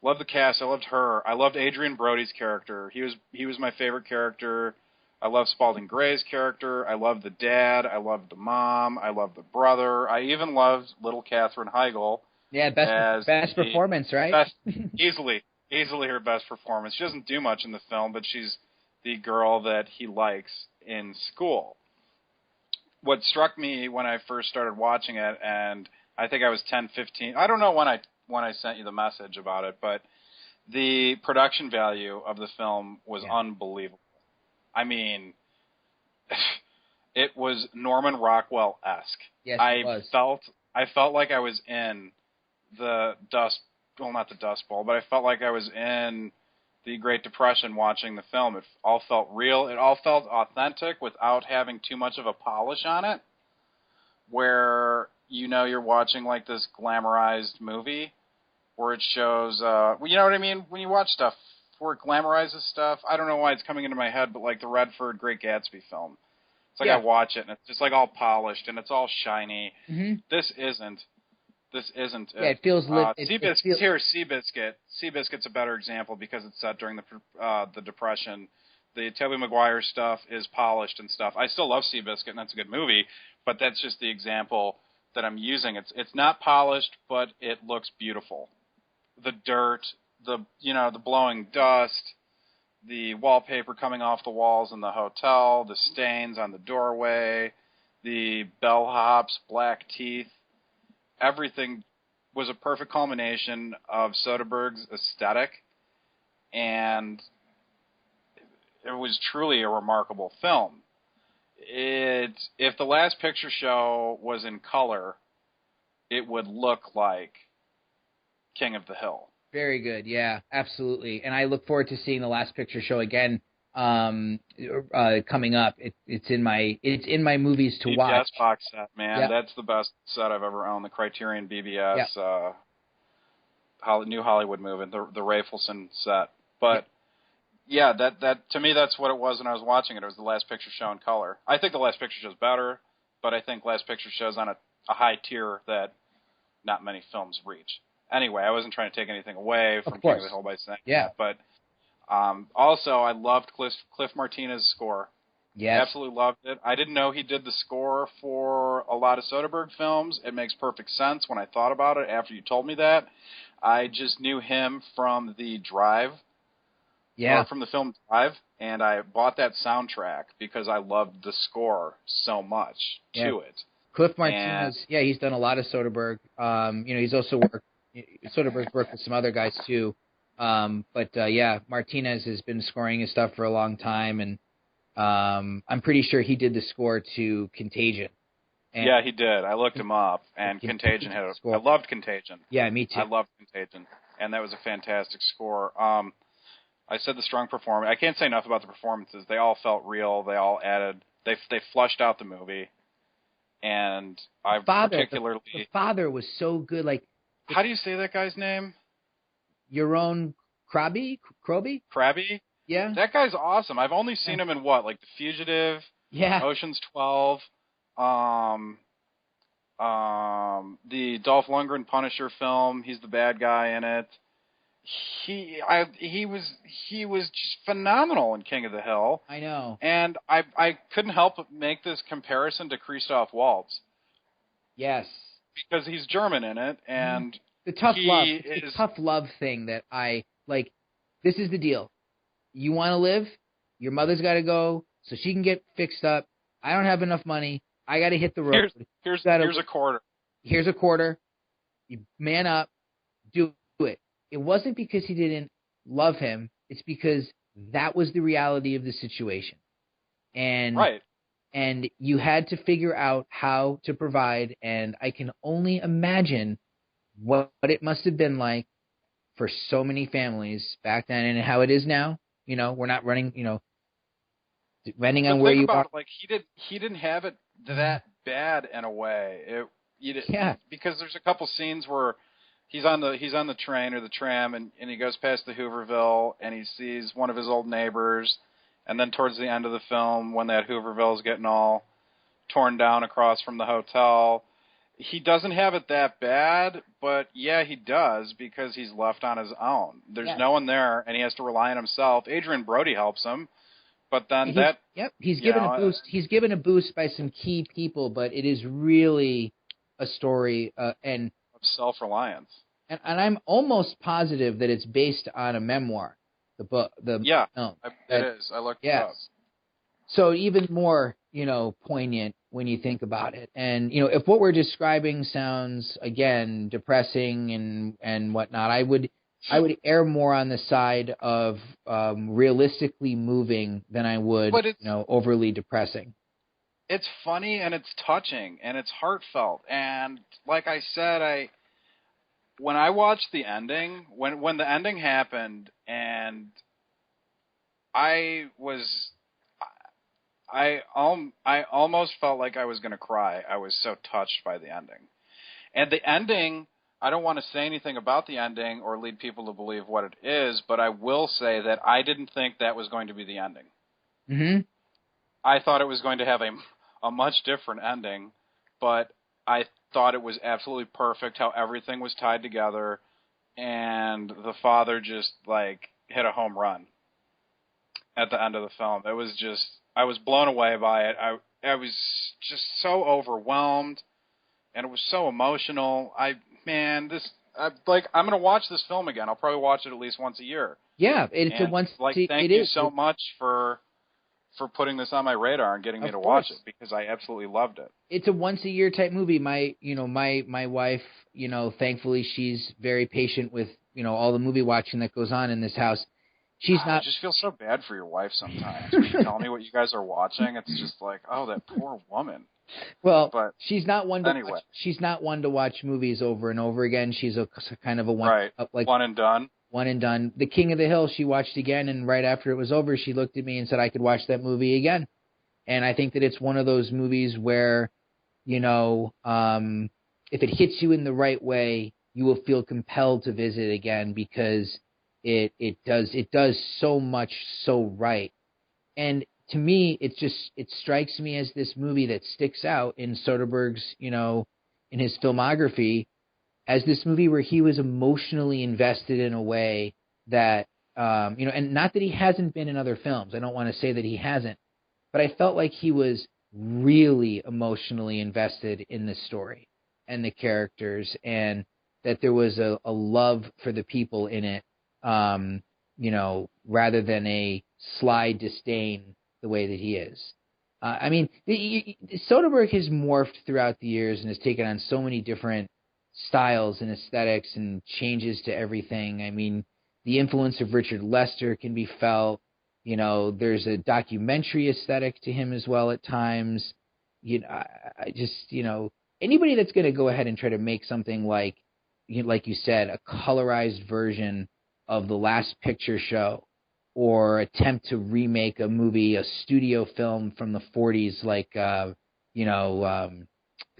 Loved the cast. I loved her. I loved Adrian Brody's character. He was my favorite character. I loved Spalding Gray's character. I loved the dad. I loved the mom. I loved the brother. I even loved little Katherine Heigl. Yeah, best performance, right? Easily her best performance. She doesn't do much in the film, but she's the girl that he likes in school. What struck me when I first started watching it, and I think I was 10, 15, I don't know when I sent you the message about it, but the production value of the film was unbelievable. I mean, it was Norman Rockwell-esque. Yes, it was. I felt like I was in the not the Dust Bowl, but I felt like I was in the Great Depression watching the film. It all felt real. It all felt authentic without having too much of a polish on it, where you're watching like this glamorized movie where it shows, you know what I mean? When you watch stuff where it glamorizes stuff, I don't know why it's coming into my head, but like the Redford Great Gatsby film. It's like I watch it and it's just like all polished and it's all shiny. Mm-hmm. This isn't. Yeah, it feels lit. Seabiscuit. Seabiscuit's a better example because it's set during the Depression. The Tobey Maguire stuff is polished and stuff. I still love Seabiscuit, and that's a good movie, but that's just the example that I'm using. It's not polished, but it looks beautiful. The dirt, the blowing dust, the wallpaper coming off the walls in the hotel, the stains on the doorway, the bellhops, black teeth, everything was a perfect culmination of Soderbergh's aesthetic, and it was truly a remarkable film. If the Last Picture Show was in color, it would look like King of the Hill. Very good. Yeah, absolutely. And I look forward to seeing the Last Picture Show again coming up. It's in my movies to watch. BBS box set, man. Yep. That's the best set I've ever owned. The Criterion BBS Yep. New Hollywood movie, the Rafelson set. But yeah, that to me that's what it was when I was watching it. It was the Last Picture Show in color. I think the Last Picture Show is better, but I think Last Picture Show is on a high tier that not many films reach. Anyway, I wasn't trying to take anything away from King of the Hill by saying that. But also, I loved Cliff Martinez's score. Yes. Absolutely loved it. I didn't know he did the score for a lot of Soderbergh films. It makes perfect sense when I thought about it after you told me that. I just knew him from the Drive. Yeah. Or from the film Drive, and I bought that soundtrack because I loved the score so much to it. Cliff Martinez, he's done a lot of Soderbergh. He's also Soderbergh's worked with some other guys too. Martinez has been scoring his stuff for a long time, and I'm pretty sure he did the score to Contagion. And yeah, he did. I looked him up, and Contagion had I loved Contagion. Yeah, me too. I loved Contagion, and that was a fantastic score. I said the strong performance. I can't say enough about the performances. They all felt real. They all added. They flushed out the movie, and the father was so good. Like, how do you say that guy's name? Yaron Krabi? Krabi? Yeah. That guy's awesome. I've only seen him in what? Like The Fugitive? Yeah. Ocean's 12. The Dolph Lundgren Punisher film. He's the bad guy in it. He was just phenomenal in King of the Hill. I know. And I couldn't help but make this comparison to Christoph Waltz. Yes. Because he's German in it, and the tough love thing that I like. This is the deal. You want to live? Your mother's got to go so she can get fixed up. I don't have enough money. I got to hit the road. Here's a quarter. Here's a quarter. You man up. Do it. It wasn't because he didn't love him. It's because that was the reality of the situation. And right. And you had to figure out how to provide. And I can only imagine what it must have been like for so many families back then and how it is now. We're not running, depending on where you are. Like he didn't have it that bad in a way. Because there's a couple scenes where he's on the train or the tram and he goes past the Hooverville and he sees one of his old neighbors, and then towards the end of the film when that Hooverville is getting all torn down across from the hotel, he doesn't have it that bad, but yeah, he does because he's left on his own. There's no one there and he has to rely on himself. Adrian Brody helps him, but then he's given a boost. He's given a boost by some key people, but it is really a story and of self-reliance. And I'm almost positive that it's based on a memoir. The book, it is. I looked it up. So even more, poignant when you think about it. And if what we're describing sounds again depressing and whatnot, I would err more on the side of realistically moving than I would, overly depressing. It's funny and it's touching and it's heartfelt. And like I said, when I watched the ending, when the ending happened, and I almost felt like I was going to cry. I was so touched by the ending. And the ending, I don't want to say anything about the ending or lead people to believe what it is, but I will say that I didn't think that was going to be the ending. Mm-hmm. I thought it was going to have a much different ending, but I thought it was absolutely perfect how everything was tied together, and the father just hit a home run at the end of the film. It was just, I was blown away by it. I was just so overwhelmed, and it was so emotional. like, I'm going to watch this film again. I'll probably watch it at least once a year. Yeah, it's and, a once. Like, thank you so much for putting this on my radar and getting me to watch it, because I absolutely loved it. It's a once a year type movie. My wife, thankfully she's very patient with, all the movie watching that goes on in this house. She's not. I just feel so bad for your wife sometimes. When you tell me what you guys are watching, it's just like, oh, that poor woman. Well, but she's not one to anyway. she's not one to watch movies over and over again. She's a kind of a one one and done. One and done. The King of the Hill she watched again, and right after it was over, she looked at me and said I could watch that movie again. And I think that it's one of those movies where, if it hits you in the right way, you will feel compelled to visit again, because it does so much so right. And to me, it strikes me as this movie that sticks out in Soderbergh's, in his filmography, as this movie where he was emotionally invested in a way that, and not that he hasn't been in other films. I don't want to say that he hasn't, but I felt like he was really emotionally invested in the story and the characters, and that there was a love for the people in it, rather than a sly disdain the way that he is. Soderbergh has morphed throughout the years and has taken on so many different styles and aesthetics and changes to everything. I mean, the influence of Richard Lester can be felt. There's a documentary aesthetic to him as well at times. Anybody that's going to go ahead and try to make something like you said, a colorized version of The Last Picture Show, or attempt to remake a movie, a studio film from the 40s, like, The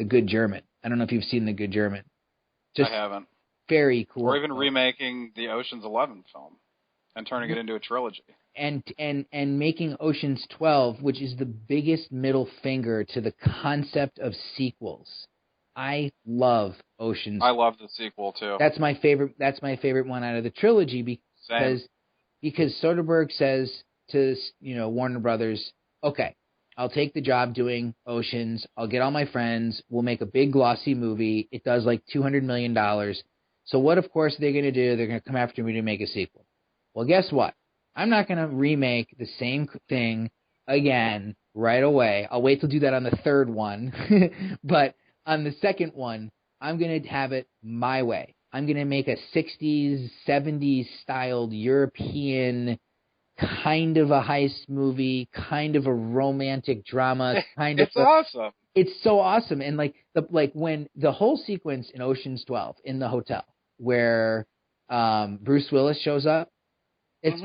Good German. I don't know if you've seen The Good German. I haven't. Very cool. Or even remaking the Ocean's 11 film and turning it into a trilogy. And making Ocean's 12, which is the biggest middle finger to the concept of sequels. I love Ocean's. I love the sequel too. That's my favorite. That's my favorite one out of the trilogy, because Soderbergh says to Warner Brothers, okay, I'll take the job doing Oceans. I'll get all my friends. We'll make a big glossy movie. It does like $200 million. So what, of course, they're going to do? They're going to come after me to make a sequel. Well, guess what? I'm not going to remake the same thing again right away. I'll wait to do that on the third one. But on the second one, I'm going to have it my way. I'm going to make a 60s, 70s styled European kind of a heist movie, kind of a romantic drama, It's awesome. It's so awesome. And when the whole sequence in Ocean's 12 in the hotel where Bruce Willis shows up, it's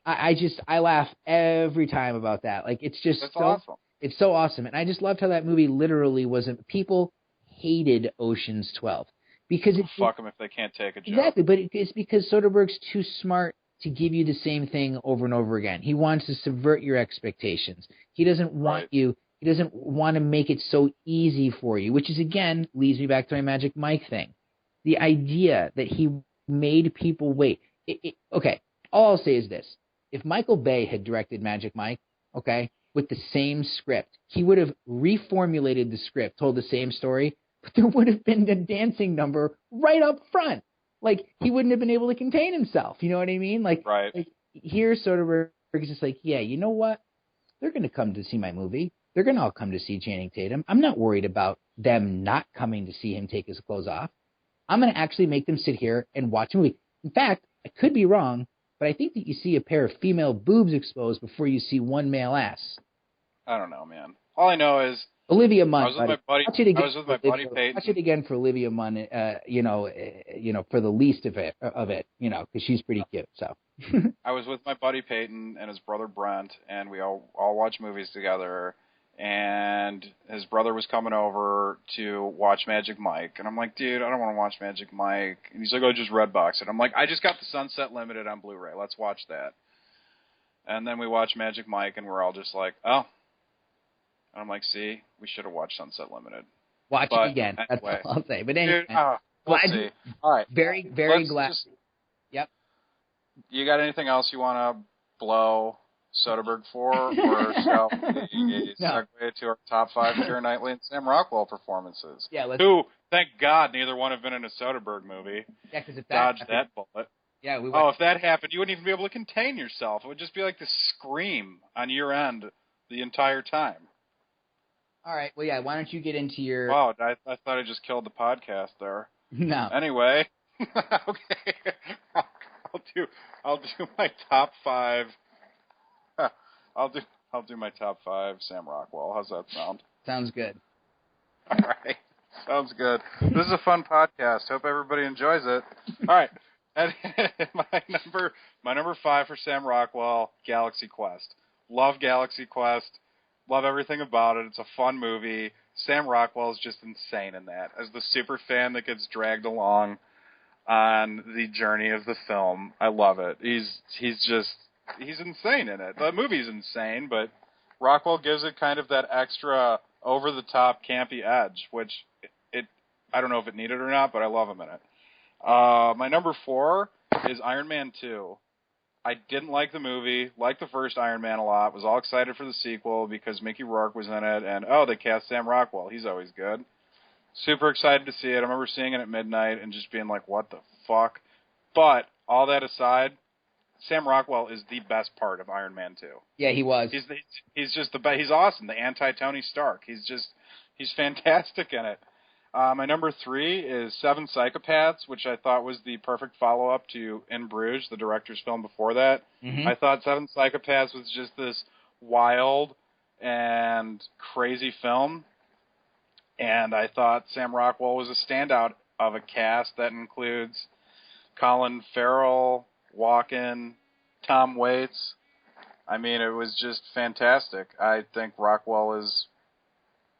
I laugh every time about that. Like, it's just awesome. It's so awesome. And I just loved how that movie literally wasn't. People hated Ocean's 12 because fuck them if they can't take a joke. Exactly, but it's because Soderbergh's too smart to give you the same thing over and over again. He wants to subvert your expectations. He doesn't want you. He doesn't want to make it so easy for you, which is, again, leads me back to my Magic Mike thing. The idea that he made people wait. Okay, all I'll say is this. If Michael Bay had directed Magic Mike, okay, with the same script, he would have reformulated the script, told the same story, but there would have been a dancing number right up front. Like, he wouldn't have been able to contain himself. You know what I mean? Like here, Soderbergh is just like, yeah, you know what? They're going to come to see my movie. They're going to all come to see Channing Tatum. I'm not worried about them not coming to see him take his clothes off. I'm going to actually make them sit here and watch a movie. In fact, I could be wrong, but I think that you see a pair of female boobs exposed before you see one male ass. I don't know, man. All I know is Olivia Munn. I was with my buddy Peyton. Watch it again for Olivia Munn. For the least of it, because she's pretty cute. So. I was with my buddy Peyton and his brother Brent, and we all watched movies together. And his brother was coming over to watch Magic Mike, and I'm like, dude, I don't want to watch Magic Mike. And he's like, oh, just Redbox it. I'm like, I just got the Sunset Limited on Blu-ray. Let's watch that. And then we watched Magic Mike, and we're all just like, oh. And I'm like, see, we should have watched Sunset Limited. Watch it again. Anyway. That's all I'll say. But anyway, dude, we'll see. All right. Very glad. Yep. You got anything else you want to blow? Soderbergh for, or shall we No. segue to our top 5 Keira Knightley and Sam Rockwell performances? Yeah, let's. Who, thank God, neither one have been in a Soderbergh movie. Yeah, because if Dodge that bullet. Yeah, we. Oh, if that happened, you wouldn't even be able to contain yourself. It would just be like this scream on your end the entire time. All right. Well, yeah. Why don't you get into your? Wow, I thought I just killed the podcast there. No. Anyway, okay, I'll do my top 5. I'll do my top 5 Sam Rockwell. How's that sound? Sounds good. All right, sounds good. This is a fun podcast. Hope everybody enjoys it. All right, and my number 5 for Sam Rockwell, Galaxy Quest. Love Galaxy Quest. Love everything about it. It's a fun movie. Sam Rockwell is just insane in that. As the super fan that gets dragged along on the journey of the film, I love it. He's insane in it. The movie's insane, but Rockwell gives it kind of that extra over-the-top campy edge, which I don't know if it needed or not, but I love him in it. My number 4 is Iron Man 2. I didn't like the movie, liked the first Iron Man a lot, was all excited for the sequel because Mickey Rourke was in it, and they cast Sam Rockwell. He's always good. Super excited to see it. I remember seeing it at midnight and just being like, what the fuck? But, all that aside, Sam Rockwell is the best part of Iron Man 2. Yeah, he was. He's just the best. He's awesome. The anti-Tony Stark. He's fantastic in it. My number 3 is Seven Psychopaths, which I thought was the perfect follow-up to In Bruges, the director's film before that. Mm-hmm. I thought Seven Psychopaths was just this wild and crazy film, and I thought Sam Rockwell was a standout of a cast that includes Colin Farrell, Walken, Tom Waits. I mean, it was just fantastic. I think Rockwell is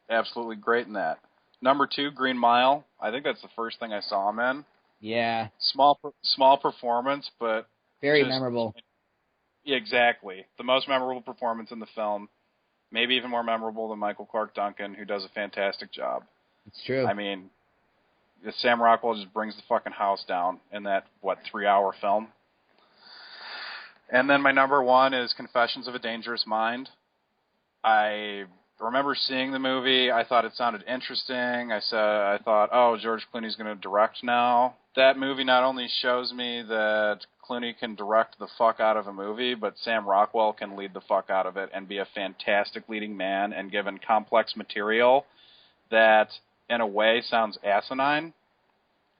absolutely great in that. Number 2, Green Mile. I think that's the first thing I saw him in. Yeah. Small performance, but very memorable. Yeah, exactly. The most memorable performance in the film. Maybe even more memorable than Michael Clarke Duncan, who does a fantastic job. It's true. I mean, Sam Rockwell just brings the fucking house down in that, 3-hour film. And then my number 1 is Confessions of a Dangerous Mind. I remember seeing the movie. I thought it sounded interesting. I thought, George Clooney's going to direct now. That movie not only shows me that Clooney can direct the fuck out of a movie, but Sam Rockwell can lead the fuck out of it and be a fantastic leading man, and given complex material that, in a way, sounds asinine,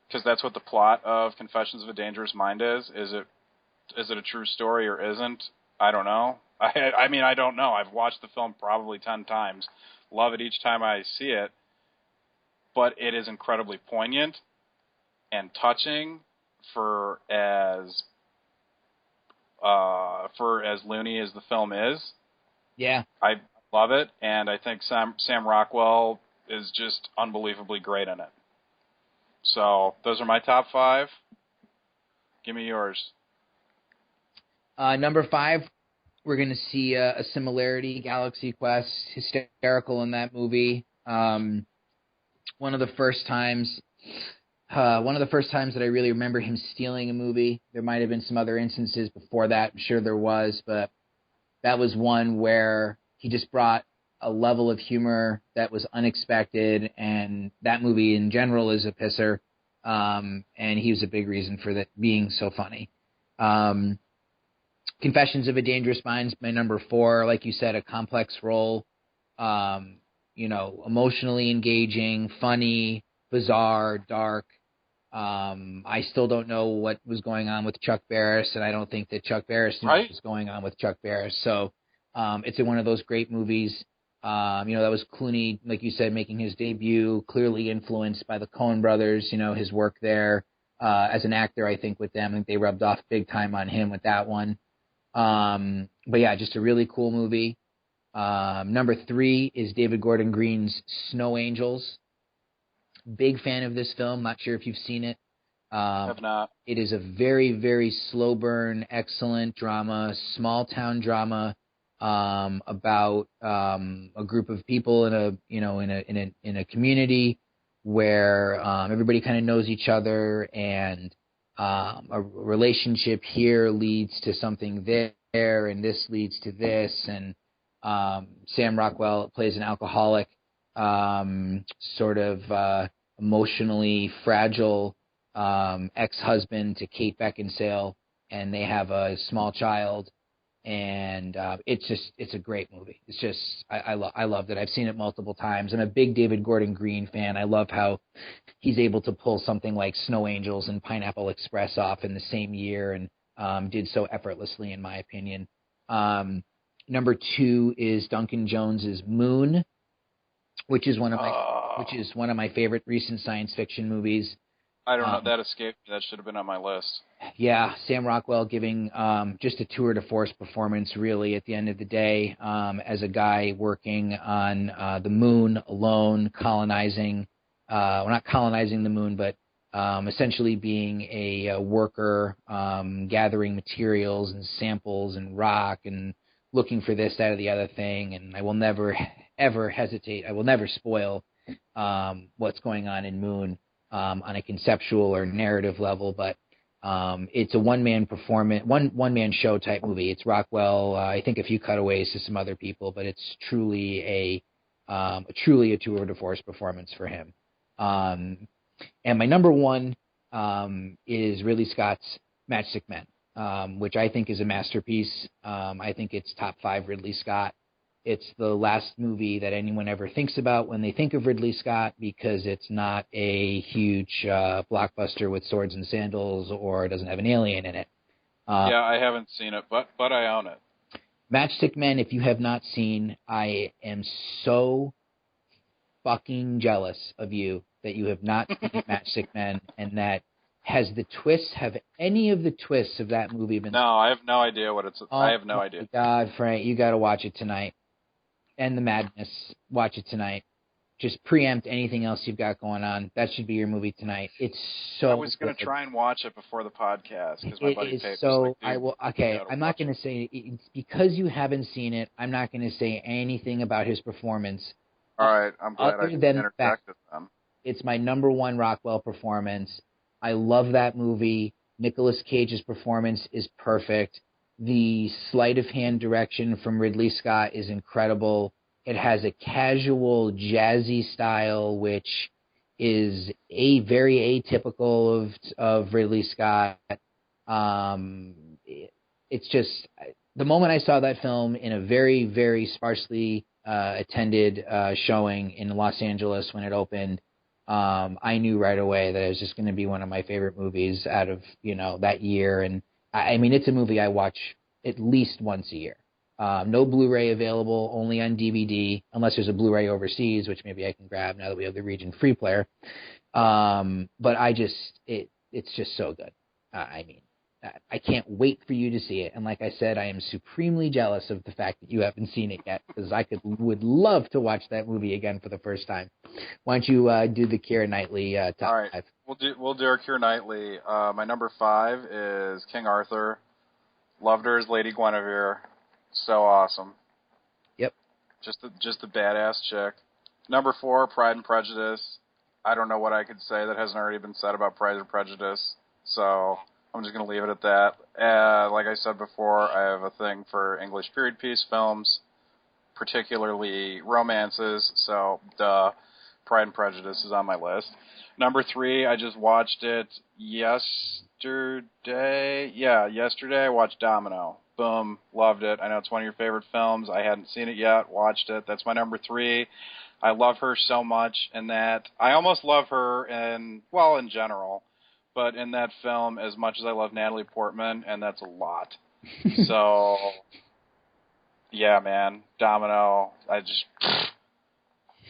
because that's what the plot of Confessions of a Dangerous Mind is. Is it a true story or isn't? I don't know. I mean, I don't know. I've watched the film probably 10 times. Love it each time I see it. But it is incredibly poignant and touching for as loony as the film is. Yeah. I love it, and I think Sam Rockwell is just unbelievably great in it. So, those are my top 5. Give me yours. Number 5, we're going to see a similarity. Galaxy Quest, hysterical in that movie. One of the first times that I really remember him stealing a movie. There might have been some other instances before that. I'm sure there was, but that was one where he just brought a level of humor that was unexpected, and that movie in general is a pisser, and he was a big reason for that being so funny. Confessions of a Dangerous Mind's my number 4. Like you said, a complex role, emotionally engaging, funny, bizarre, dark. I still don't know what was going on with Chuck Barris, and I don't think that Chuck Barris knew what was going on with Chuck Barris. So it's one of those great movies. That was Clooney, like you said, making his debut, clearly influenced by the Coen brothers, his work there as an actor, I think, with them. I think they rubbed off big time on him with that one. But yeah, just a really cool movie. Number 3 is David Gordon Green's Snow Angels. Big fan of this film. Not sure if you've seen it. Have not. It is a very, very slow burn, excellent drama, small town drama, about a group of people in a community where everybody kind of knows each other, and a relationship here leads to something there, there, and this leads to this, and Sam Rockwell plays an alcoholic, sort of emotionally fragile ex-husband to Kate Beckinsale, and they have a small child, and it's a great movie. It's just I loved it. I've seen it multiple times. I'm a big David Gordon Green fan. I love how he's able to pull something like Snow Angels and Pineapple Express off in the same year, and did so effortlessly, in my opinion. Number 2 is Duncan Jones's Moon, which is one of my favorite recent science fiction movies. I don't know. That escaped. That should have been on my list. Yeah, Sam Rockwell giving just a tour de force performance, really, at the end of the day, as a guy working on the moon alone, colonizing, well, not colonizing the moon, but essentially being a worker, gathering materials and samples and rock and looking for this, that, or the other thing. And I will never, ever hesitate. I will never spoil what's going on in Moon on a conceptual or narrative level, but it's a one-man performance, one-man show type movie. It's Rockwell, I think a few cutaways to some other people, but it's truly a tour de force performance for him. And my number 1 is Ridley Scott's Matchstick Men, which I think is a masterpiece. I think it's top 5 Ridley Scott. It's the last movie that anyone ever thinks about when they think of Ridley Scott, because it's not a huge blockbuster with swords and sandals, or it doesn't have an alien in it. Yeah, I haven't seen it, but I own it. Matchstick Men, if you have not seen, I am so fucking jealous of you that you have not seen Matchstick Men, and that have any of the twists of that movie been... No, I have no idea what it's... I have no idea. God, Frank, you got to watch it tonight. And the madness, watch it tonight. Just preempt anything else you've got going on. That should be your movie tonight. It's so... I was going to try and watch it before the podcast, because my buddy Pape was like, I will. Okay, I'm not going to say... It's because you haven't seen it, I'm not going to say anything about his performance. All right, I'm glad I interjected them. It's my number 1 Rockwell performance. I love that movie. Nicolas Cage's performance is perfect. The sleight of hand direction from Ridley Scott is incredible. It has a casual, jazzy style, which is very atypical of Ridley Scott. It's just, the moment I saw that film in a very, very sparsely attended showing in Los Angeles when it opened, I knew right away that it was just going to be one of my favorite movies out of, that year. And I mean, it's a movie I watch at least once a year. No Blu-ray available, only on DVD, unless there's a Blu-ray overseas, which maybe I can grab now that we have the region free player. But it's just so good. I mean, I can't wait for you to see it. And like I said, I am supremely jealous of the fact that you haven't seen it yet, because I would love to watch that movie again for the first time. Why don't you do the Keira Knightley top All right. 5? We'll do our Keira Knightley. My number 5 is King Arthur. Loved her as Lady Guinevere. So awesome. Yep. Just a badass chick. Number 4, Pride and Prejudice. I don't know what I could say that hasn't already been said about Pride and Prejudice, so I'm just going to leave it at that. Like I said before, I have a thing for English period piece films, particularly romances, so Pride and Prejudice is on my list. Number 3, I just watched it yesterday. Yeah, yesterday I watched Domino. Boom, loved it. I know it's one of your favorite films. I hadn't seen it yet, watched it. That's my number 3. I love her so much in that. I almost love her in general, but in that film as much as I love Natalie Portman, and that's a lot. So, yeah, man, Domino,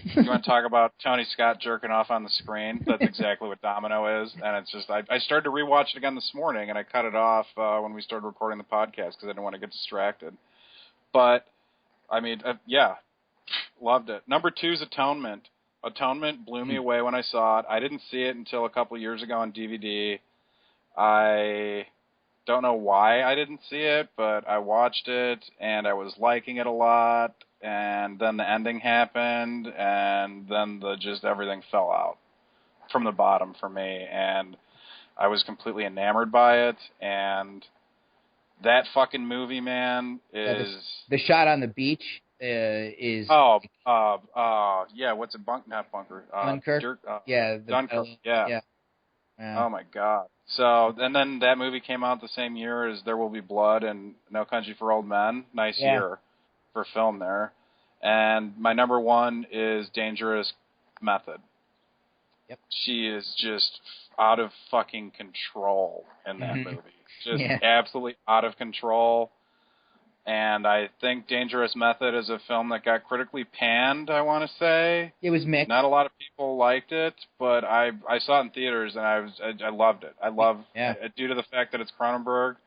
you want to talk about Tony Scott jerking off on the screen? That's exactly what Domino is, and it's just, I started to rewatch it again this morning, and I cut it off when we started recording the podcast because I didn't want to get distracted. But, I mean, yeah, loved it. Number 2 is Atonement. Atonement blew me away when I saw it. I didn't see it until a couple years ago on DVD. I don't know why I didn't see it, but I watched it, and I was liking it a lot, and then the ending happened, and then just everything fell out from the bottom for me, and I was completely enamored by it, and that fucking movie, man, is... The shot on the beach is... yeah, what's it? Not Bunker. Dunkirk? Dunkirk, yeah. Oh, my God. So, and then that movie came out the same year as There Will Be Blood and No Country for Old Men. Nice year for film there. And my number one is Dangerous Method. Yep. She is just out of fucking control in that movie. Just absolutely out of control. And I think Dangerous Method is a film that got critically panned, I want to say. It was mixed. Not a lot of people liked it, but I saw it in theaters and I loved it. I love it due to the fact that it's Cronenberg,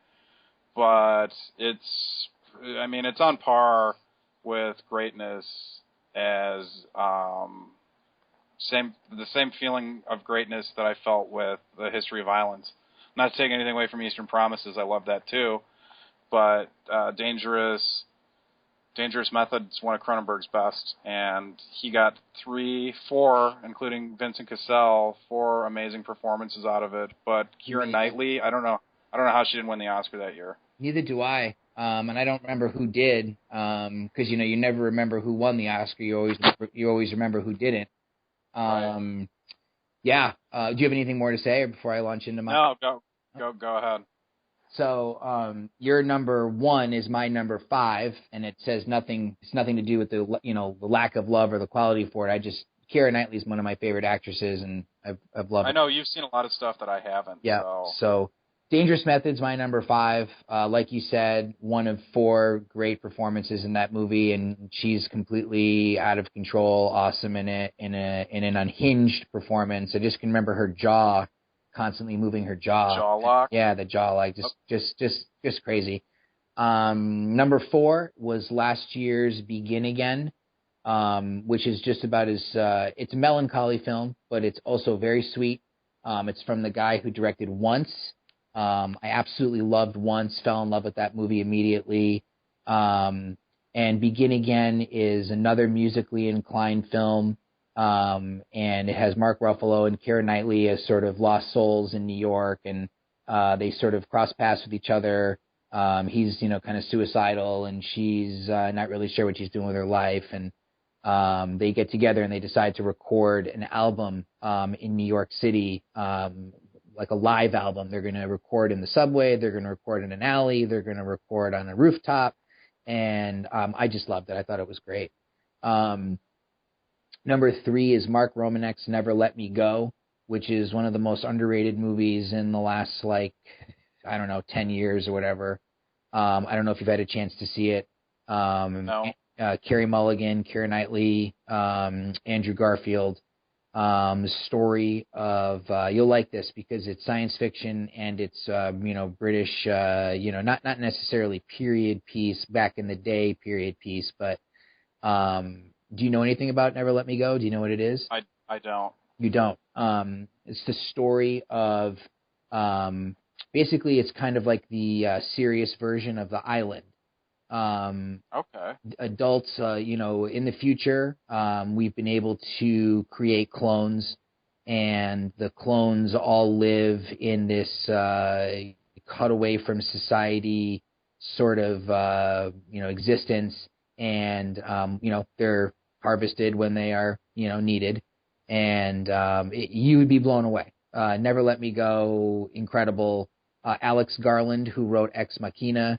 but it's on par with Greatness as the same feeling of greatness that I felt with The History of Violence. Not taking anything away from Eastern Promises, I love that too. But Dangerous Method's one of Cronenberg's best, and he got 4, including Vincent Cassel, 4 amazing performances out of it. But Keira Knightley, I don't know how she didn't win the Oscar that year. Neither do I, and I don't remember who did, because you never remember who won the Oscar. You always remember who didn't. Right. Do you have anything more to say, or before I launch into my? No, go ahead. So your number 1 is my number 5, and it says nothing. It's nothing to do with the the lack of love or the quality for it. Keira Knightley is one of my favorite actresses, and I've loved. I know you've seen a lot of stuff that I haven't. Yeah. So Dangerous Method's my number 5. Like you said, one of 4 great performances in that movie, and she's completely out of control, awesome in it, in an unhinged performance. I just can remember her jaw. Constantly moving her jaw. Jaw lock? Yeah, the jaw lock. Just crazy. Number 4 was last year's Begin Again, which is just about it's a melancholy film, but it's also very sweet. It's from the guy who directed Once. I absolutely loved Once, fell in love with that movie immediately. And Begin Again is another musically inclined film. And it has Mark Ruffalo and Keira Knightley as sort of lost souls in New York, and they sort of cross paths with each other. He's kind of suicidal, and she's not really sure what she's doing with her life, and they get together and they decide to record an album in New York City, like a live album. They're going to record in the subway, they're going to record in an alley, they're going to record on a rooftop, and I just loved it. I thought it was great. Number 3 is Mark Romanek's Never Let Me Go, which is one of the most underrated movies in the last, 10 years or whatever. I don't know if you've had a chance to see it. No. Carey Mulligan, Keira Knightley, Andrew Garfield. The story of, you'll like this because it's science fiction and it's, British, not necessarily period piece, back in the day period piece, but do you know anything about Never Let Me Go? Do you know what it is? I don't. You don't. It's the story of, basically it's kind of like the serious version of The Island. Okay. Adults, in the future, we've been able to create clones, and the clones all live in this cut away from society sort of, existence, and, they're harvested when they are, needed, and you would be blown away. Never Let Me Go, incredible. Alex Garland, who wrote Ex Machina,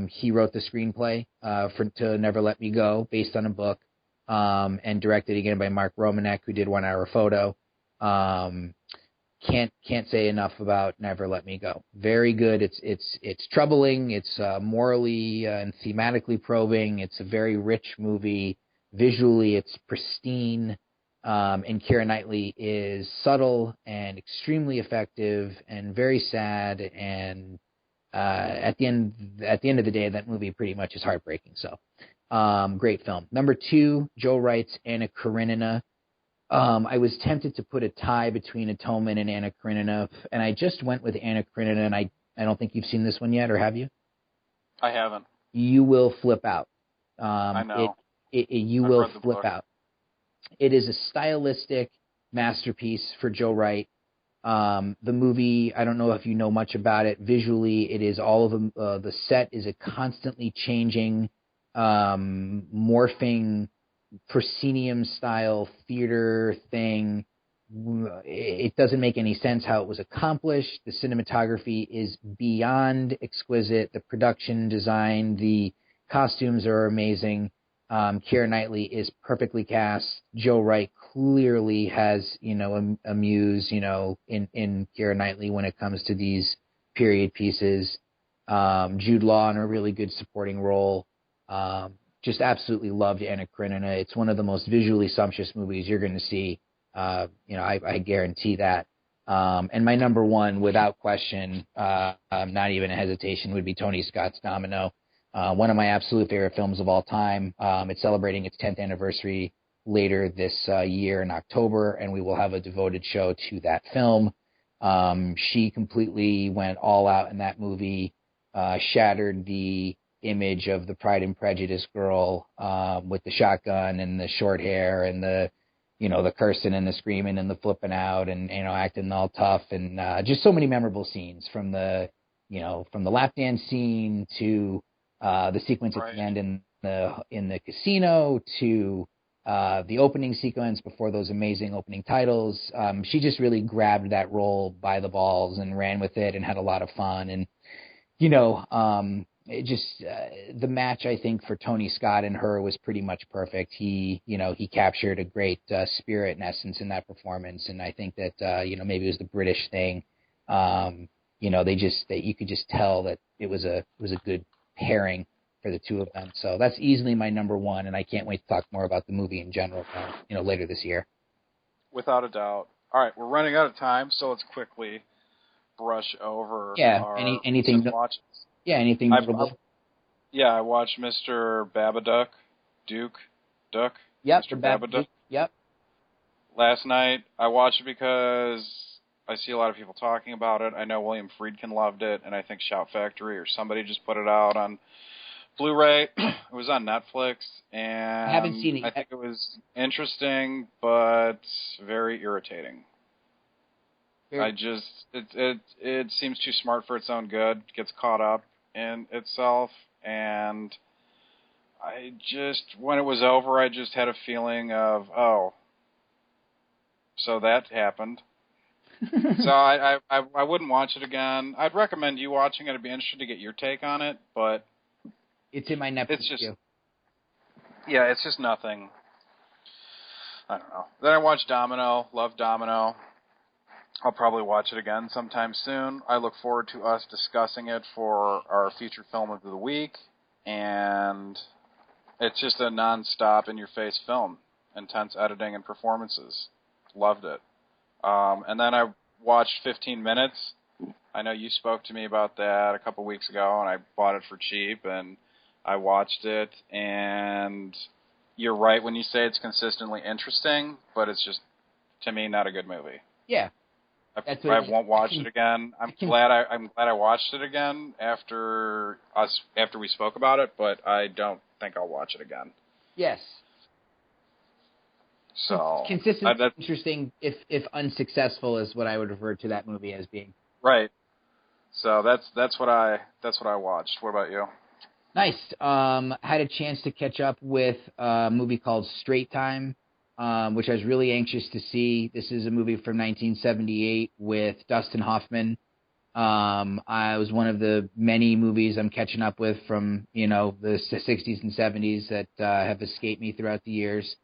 he wrote the screenplay to Never Let Me Go, based on a book, and directed again by Mark Romanek, who did 1 Hour Photo. Can't say enough about Never Let Me Go. Very good. It's troubling. It's morally and thematically probing. It's a very rich movie. Visually, it's pristine. And Keira Knightley is subtle and extremely effective and very sad. And at the end of the day, that movie pretty much is heartbreaking. So, great film. Number 2, Joe Wright's Anna Karenina. I was tempted to put a tie between Atonement and Anna Karenina, and I just went with Anna Karenina, and I don't think you've seen this one yet, or have you? I haven't. You will flip out. I know. You I've will flip out. It is a stylistic masterpiece for Joe Wright. The movie, I don't know if you know much about it. Visually, it is all of the set is a constantly changing, morphing proscenium style theater thing. It doesn't make any sense how it was accomplished. The cinematography is beyond exquisite. The production design, the costumes are amazing. Keira Knightley is perfectly cast. Joe Wright clearly has, a muse, in Keira Knightley when it comes to these period pieces. Jude Law in a really good supporting role. Just absolutely loved Anna Karenina. It's one of the most visually sumptuous movies you're going to see. I guarantee that. And my number one, without question, not even a hesitation, would be Tony Scott's Domino. One of my absolute favorite films of all time. It's celebrating its 10th anniversary later this year in October, and we will have a devoted show to that film. She completely went all out in that movie, shattered the image of the Pride and Prejudice girl with the shotgun and the short hair and the cursing and the screaming and the flipping out and, acting all tough and just so many memorable scenes from the lap dance scene to the sequence at the end in the casino to the opening sequence before those amazing opening titles. She just really grabbed that role by the balls and ran with it and had a lot of fun. And, the match, I think, for Tony Scott and her was pretty much perfect. He captured a great spirit and essence in that performance. And I think that, maybe it was the British thing. You could just tell that it was a good pairing for the two of them. So that's easily my number one. And I can't wait to talk more about the movie in general, later this year. Without a doubt. All right. We're running out of time. So let's quickly brush over anything watches. Yeah, anything notable? I watched Mr. Babadook. Duck. Yep, Mr. Babadook. Yep. Last night, I watched it because I see a lot of people talking about it. I know William Friedkin loved it, and I think Shout Factory or somebody just put it out on Blu-ray. It was on Netflix, and I haven't seen it yet. I think it was interesting, but very irritating. It seems too smart for its own good. Gets caught up in itself, and when it was over, I just had a feeling of, so that happened. So I wouldn't watch it again. I'd recommend you watching it. I'd be interested to get your take on it, but it's in my Netflix queue. Yeah, it's just nothing. I don't know. Then I watched Domino. Love Domino. I'll probably watch it again sometime soon. I look forward to us discussing it for our feature film of the week, and it's just a non-stop, in-your-face film. Intense editing and performances. Loved it. And then I watched 15 Minutes. I know you spoke to me about that a couple weeks ago, and I bought it for cheap, and I watched it, and you're right when you say it's consistently interesting, but it's just, to me, not a good movie. Yeah. I won't watch it again. I'm glad I watched it again after we spoke about it, but I don't think I'll watch it again. Yes. So consistent, interesting, if unsuccessful, is what I would refer to that movie as being. Right. So that's what I watched. What about you? Nice. Had a chance to catch up with a movie called Straight Time, which I was really anxious to see. This is a movie from 1978 with Dustin Hoffman. I was one of the many movies I'm catching up with from, the 60s and 70s that have escaped me throughout the years.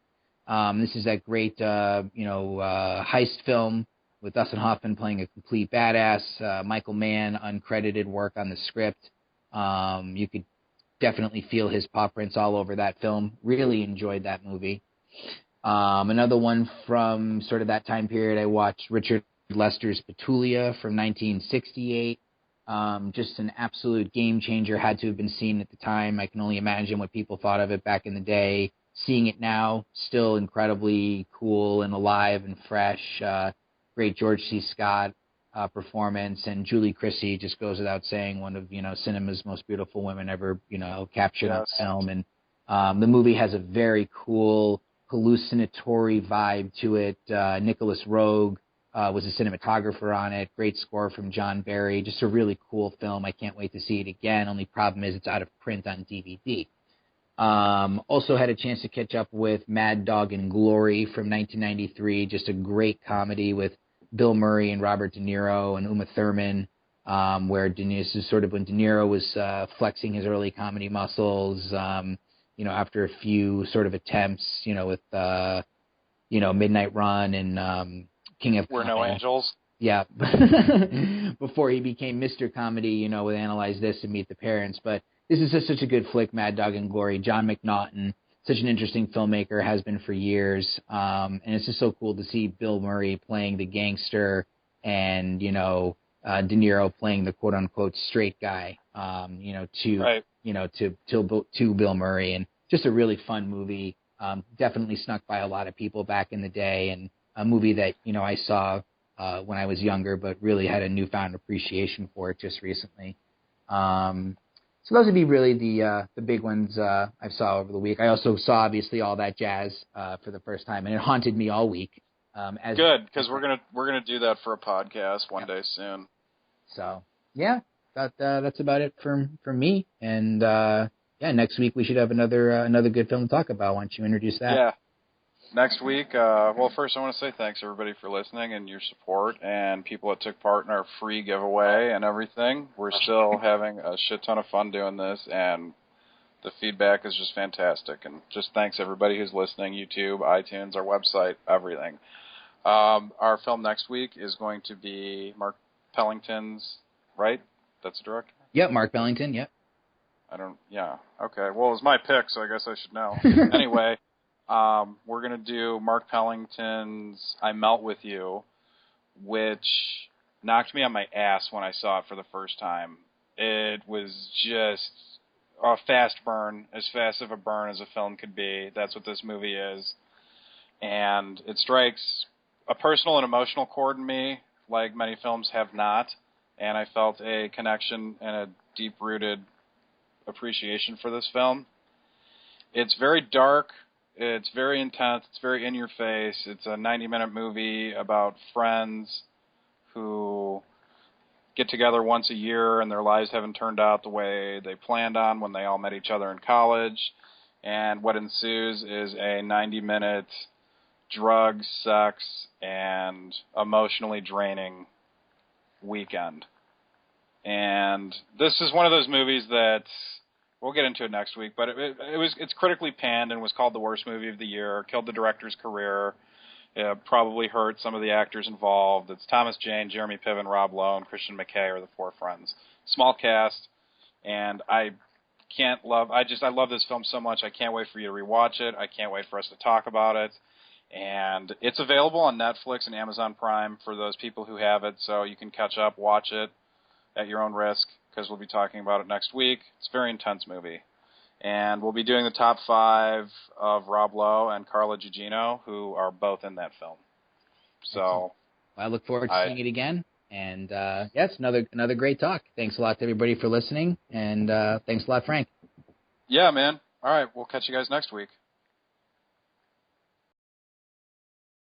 This is that great, heist film with Dustin Hoffman playing a complete badass. Michael Mann, uncredited work on the script. You could definitely feel his paw prints all over that film. Really enjoyed that movie. Another one from sort of that time period, I watched Richard Lester's Petulia from 1968. Just an absolute game changer. Had to have been seen at the time. I can only imagine what people thought of it back in the day. Seeing it now, still incredibly cool and alive and fresh. Great George C. Scott performance, and Julie Christie just goes without saying, one of cinema's most beautiful women ever captured on film. And the movie has a very cool hallucinatory vibe to it. Nicholas Roeg was a cinematographer on it. Great score from John Barry. Just a really cool film. I can't wait to see it again. Only problem is it's out of print on DVD. Also had a chance to catch up with Mad Dog and Glory from 1993. Just a great comedy with Bill Murray and Robert De Niro and Uma Thurman, where this is sort of when De Niro was flexing his early comedy muscles, after a few sort of attempts, with, Midnight Run and King of We're No Angels. Yeah. Before he became Mr. Comedy, with Analyze This and Meet the Parents. But this is just such a good flick, Mad Dog and Glory. John McNaughton, such an interesting filmmaker, has been for years. And it's just so cool to see Bill Murray playing the gangster and, De Niro playing the quote-unquote straight guy, to Bill Murray. And just a really fun movie. Definitely snuck by a lot of people back in the day, and a movie that, I saw when I was younger, but really had a newfound appreciation for it just recently. So those would be really the big ones I saw over the week. I also saw, obviously, All That Jazz for the first time, and it haunted me all week. Good, because we're gonna do that for a podcast one day soon. So yeah, that's about it from me. And next week we should have another good film to talk about. Why don't you introduce that? Yeah. Next week, well, first I want to say thanks, everybody, for listening and your support and people that took part in our free giveaway and everything. We're still having a shit ton of fun doing this, and the feedback is just fantastic. And just thanks, everybody who's listening, YouTube, iTunes, our website, everything. Our film next week is going to be Mark Pellington's, right? That's the director? Yep, Mark Pellington, yep. Yeah, okay. Well, it was my pick, so I guess I should know. Anyway. We're going to do Mark Pellington's I Melt With You, which knocked me on my ass when I saw it for the first time. It was just a fast burn, as fast of a burn as a film could be. That's what this movie is. And it strikes a personal and emotional chord in me, like many films have not. And I felt a connection and a deep-rooted appreciation for this film. It's very dark. It's very intense. It's very in your face. It's a 90-minute movie about friends who get together once a year and their lives haven't turned out the way they planned on when they all met each other in college. And what ensues is a 90-minute drug, sex, and emotionally draining weekend. And this is one of those movies that... We'll get into it next week, but it's critically panned and was called the worst movie of the year, killed the director's career, probably hurt some of the actors involved. It's Thomas Jane, Jeremy Piven, Rob Lowe, and Christian McKay are the four friends. Small cast, and I love this film so much. I can't wait for you to rewatch it. I can't wait for us to talk about it. And it's available on Netflix and Amazon Prime for those people who have it, so you can catch up, watch it at your own risk, because we'll be talking about it next week. It's a very intense movie. And we'll be doing the top 5 of Rob Lowe and Carla Gugino, who are both in that film. So well, I look forward to seeing it again. And, it's another great talk. Thanks a lot to everybody for listening. And thanks a lot, Frank. Yeah, man. All right, we'll catch you guys next week.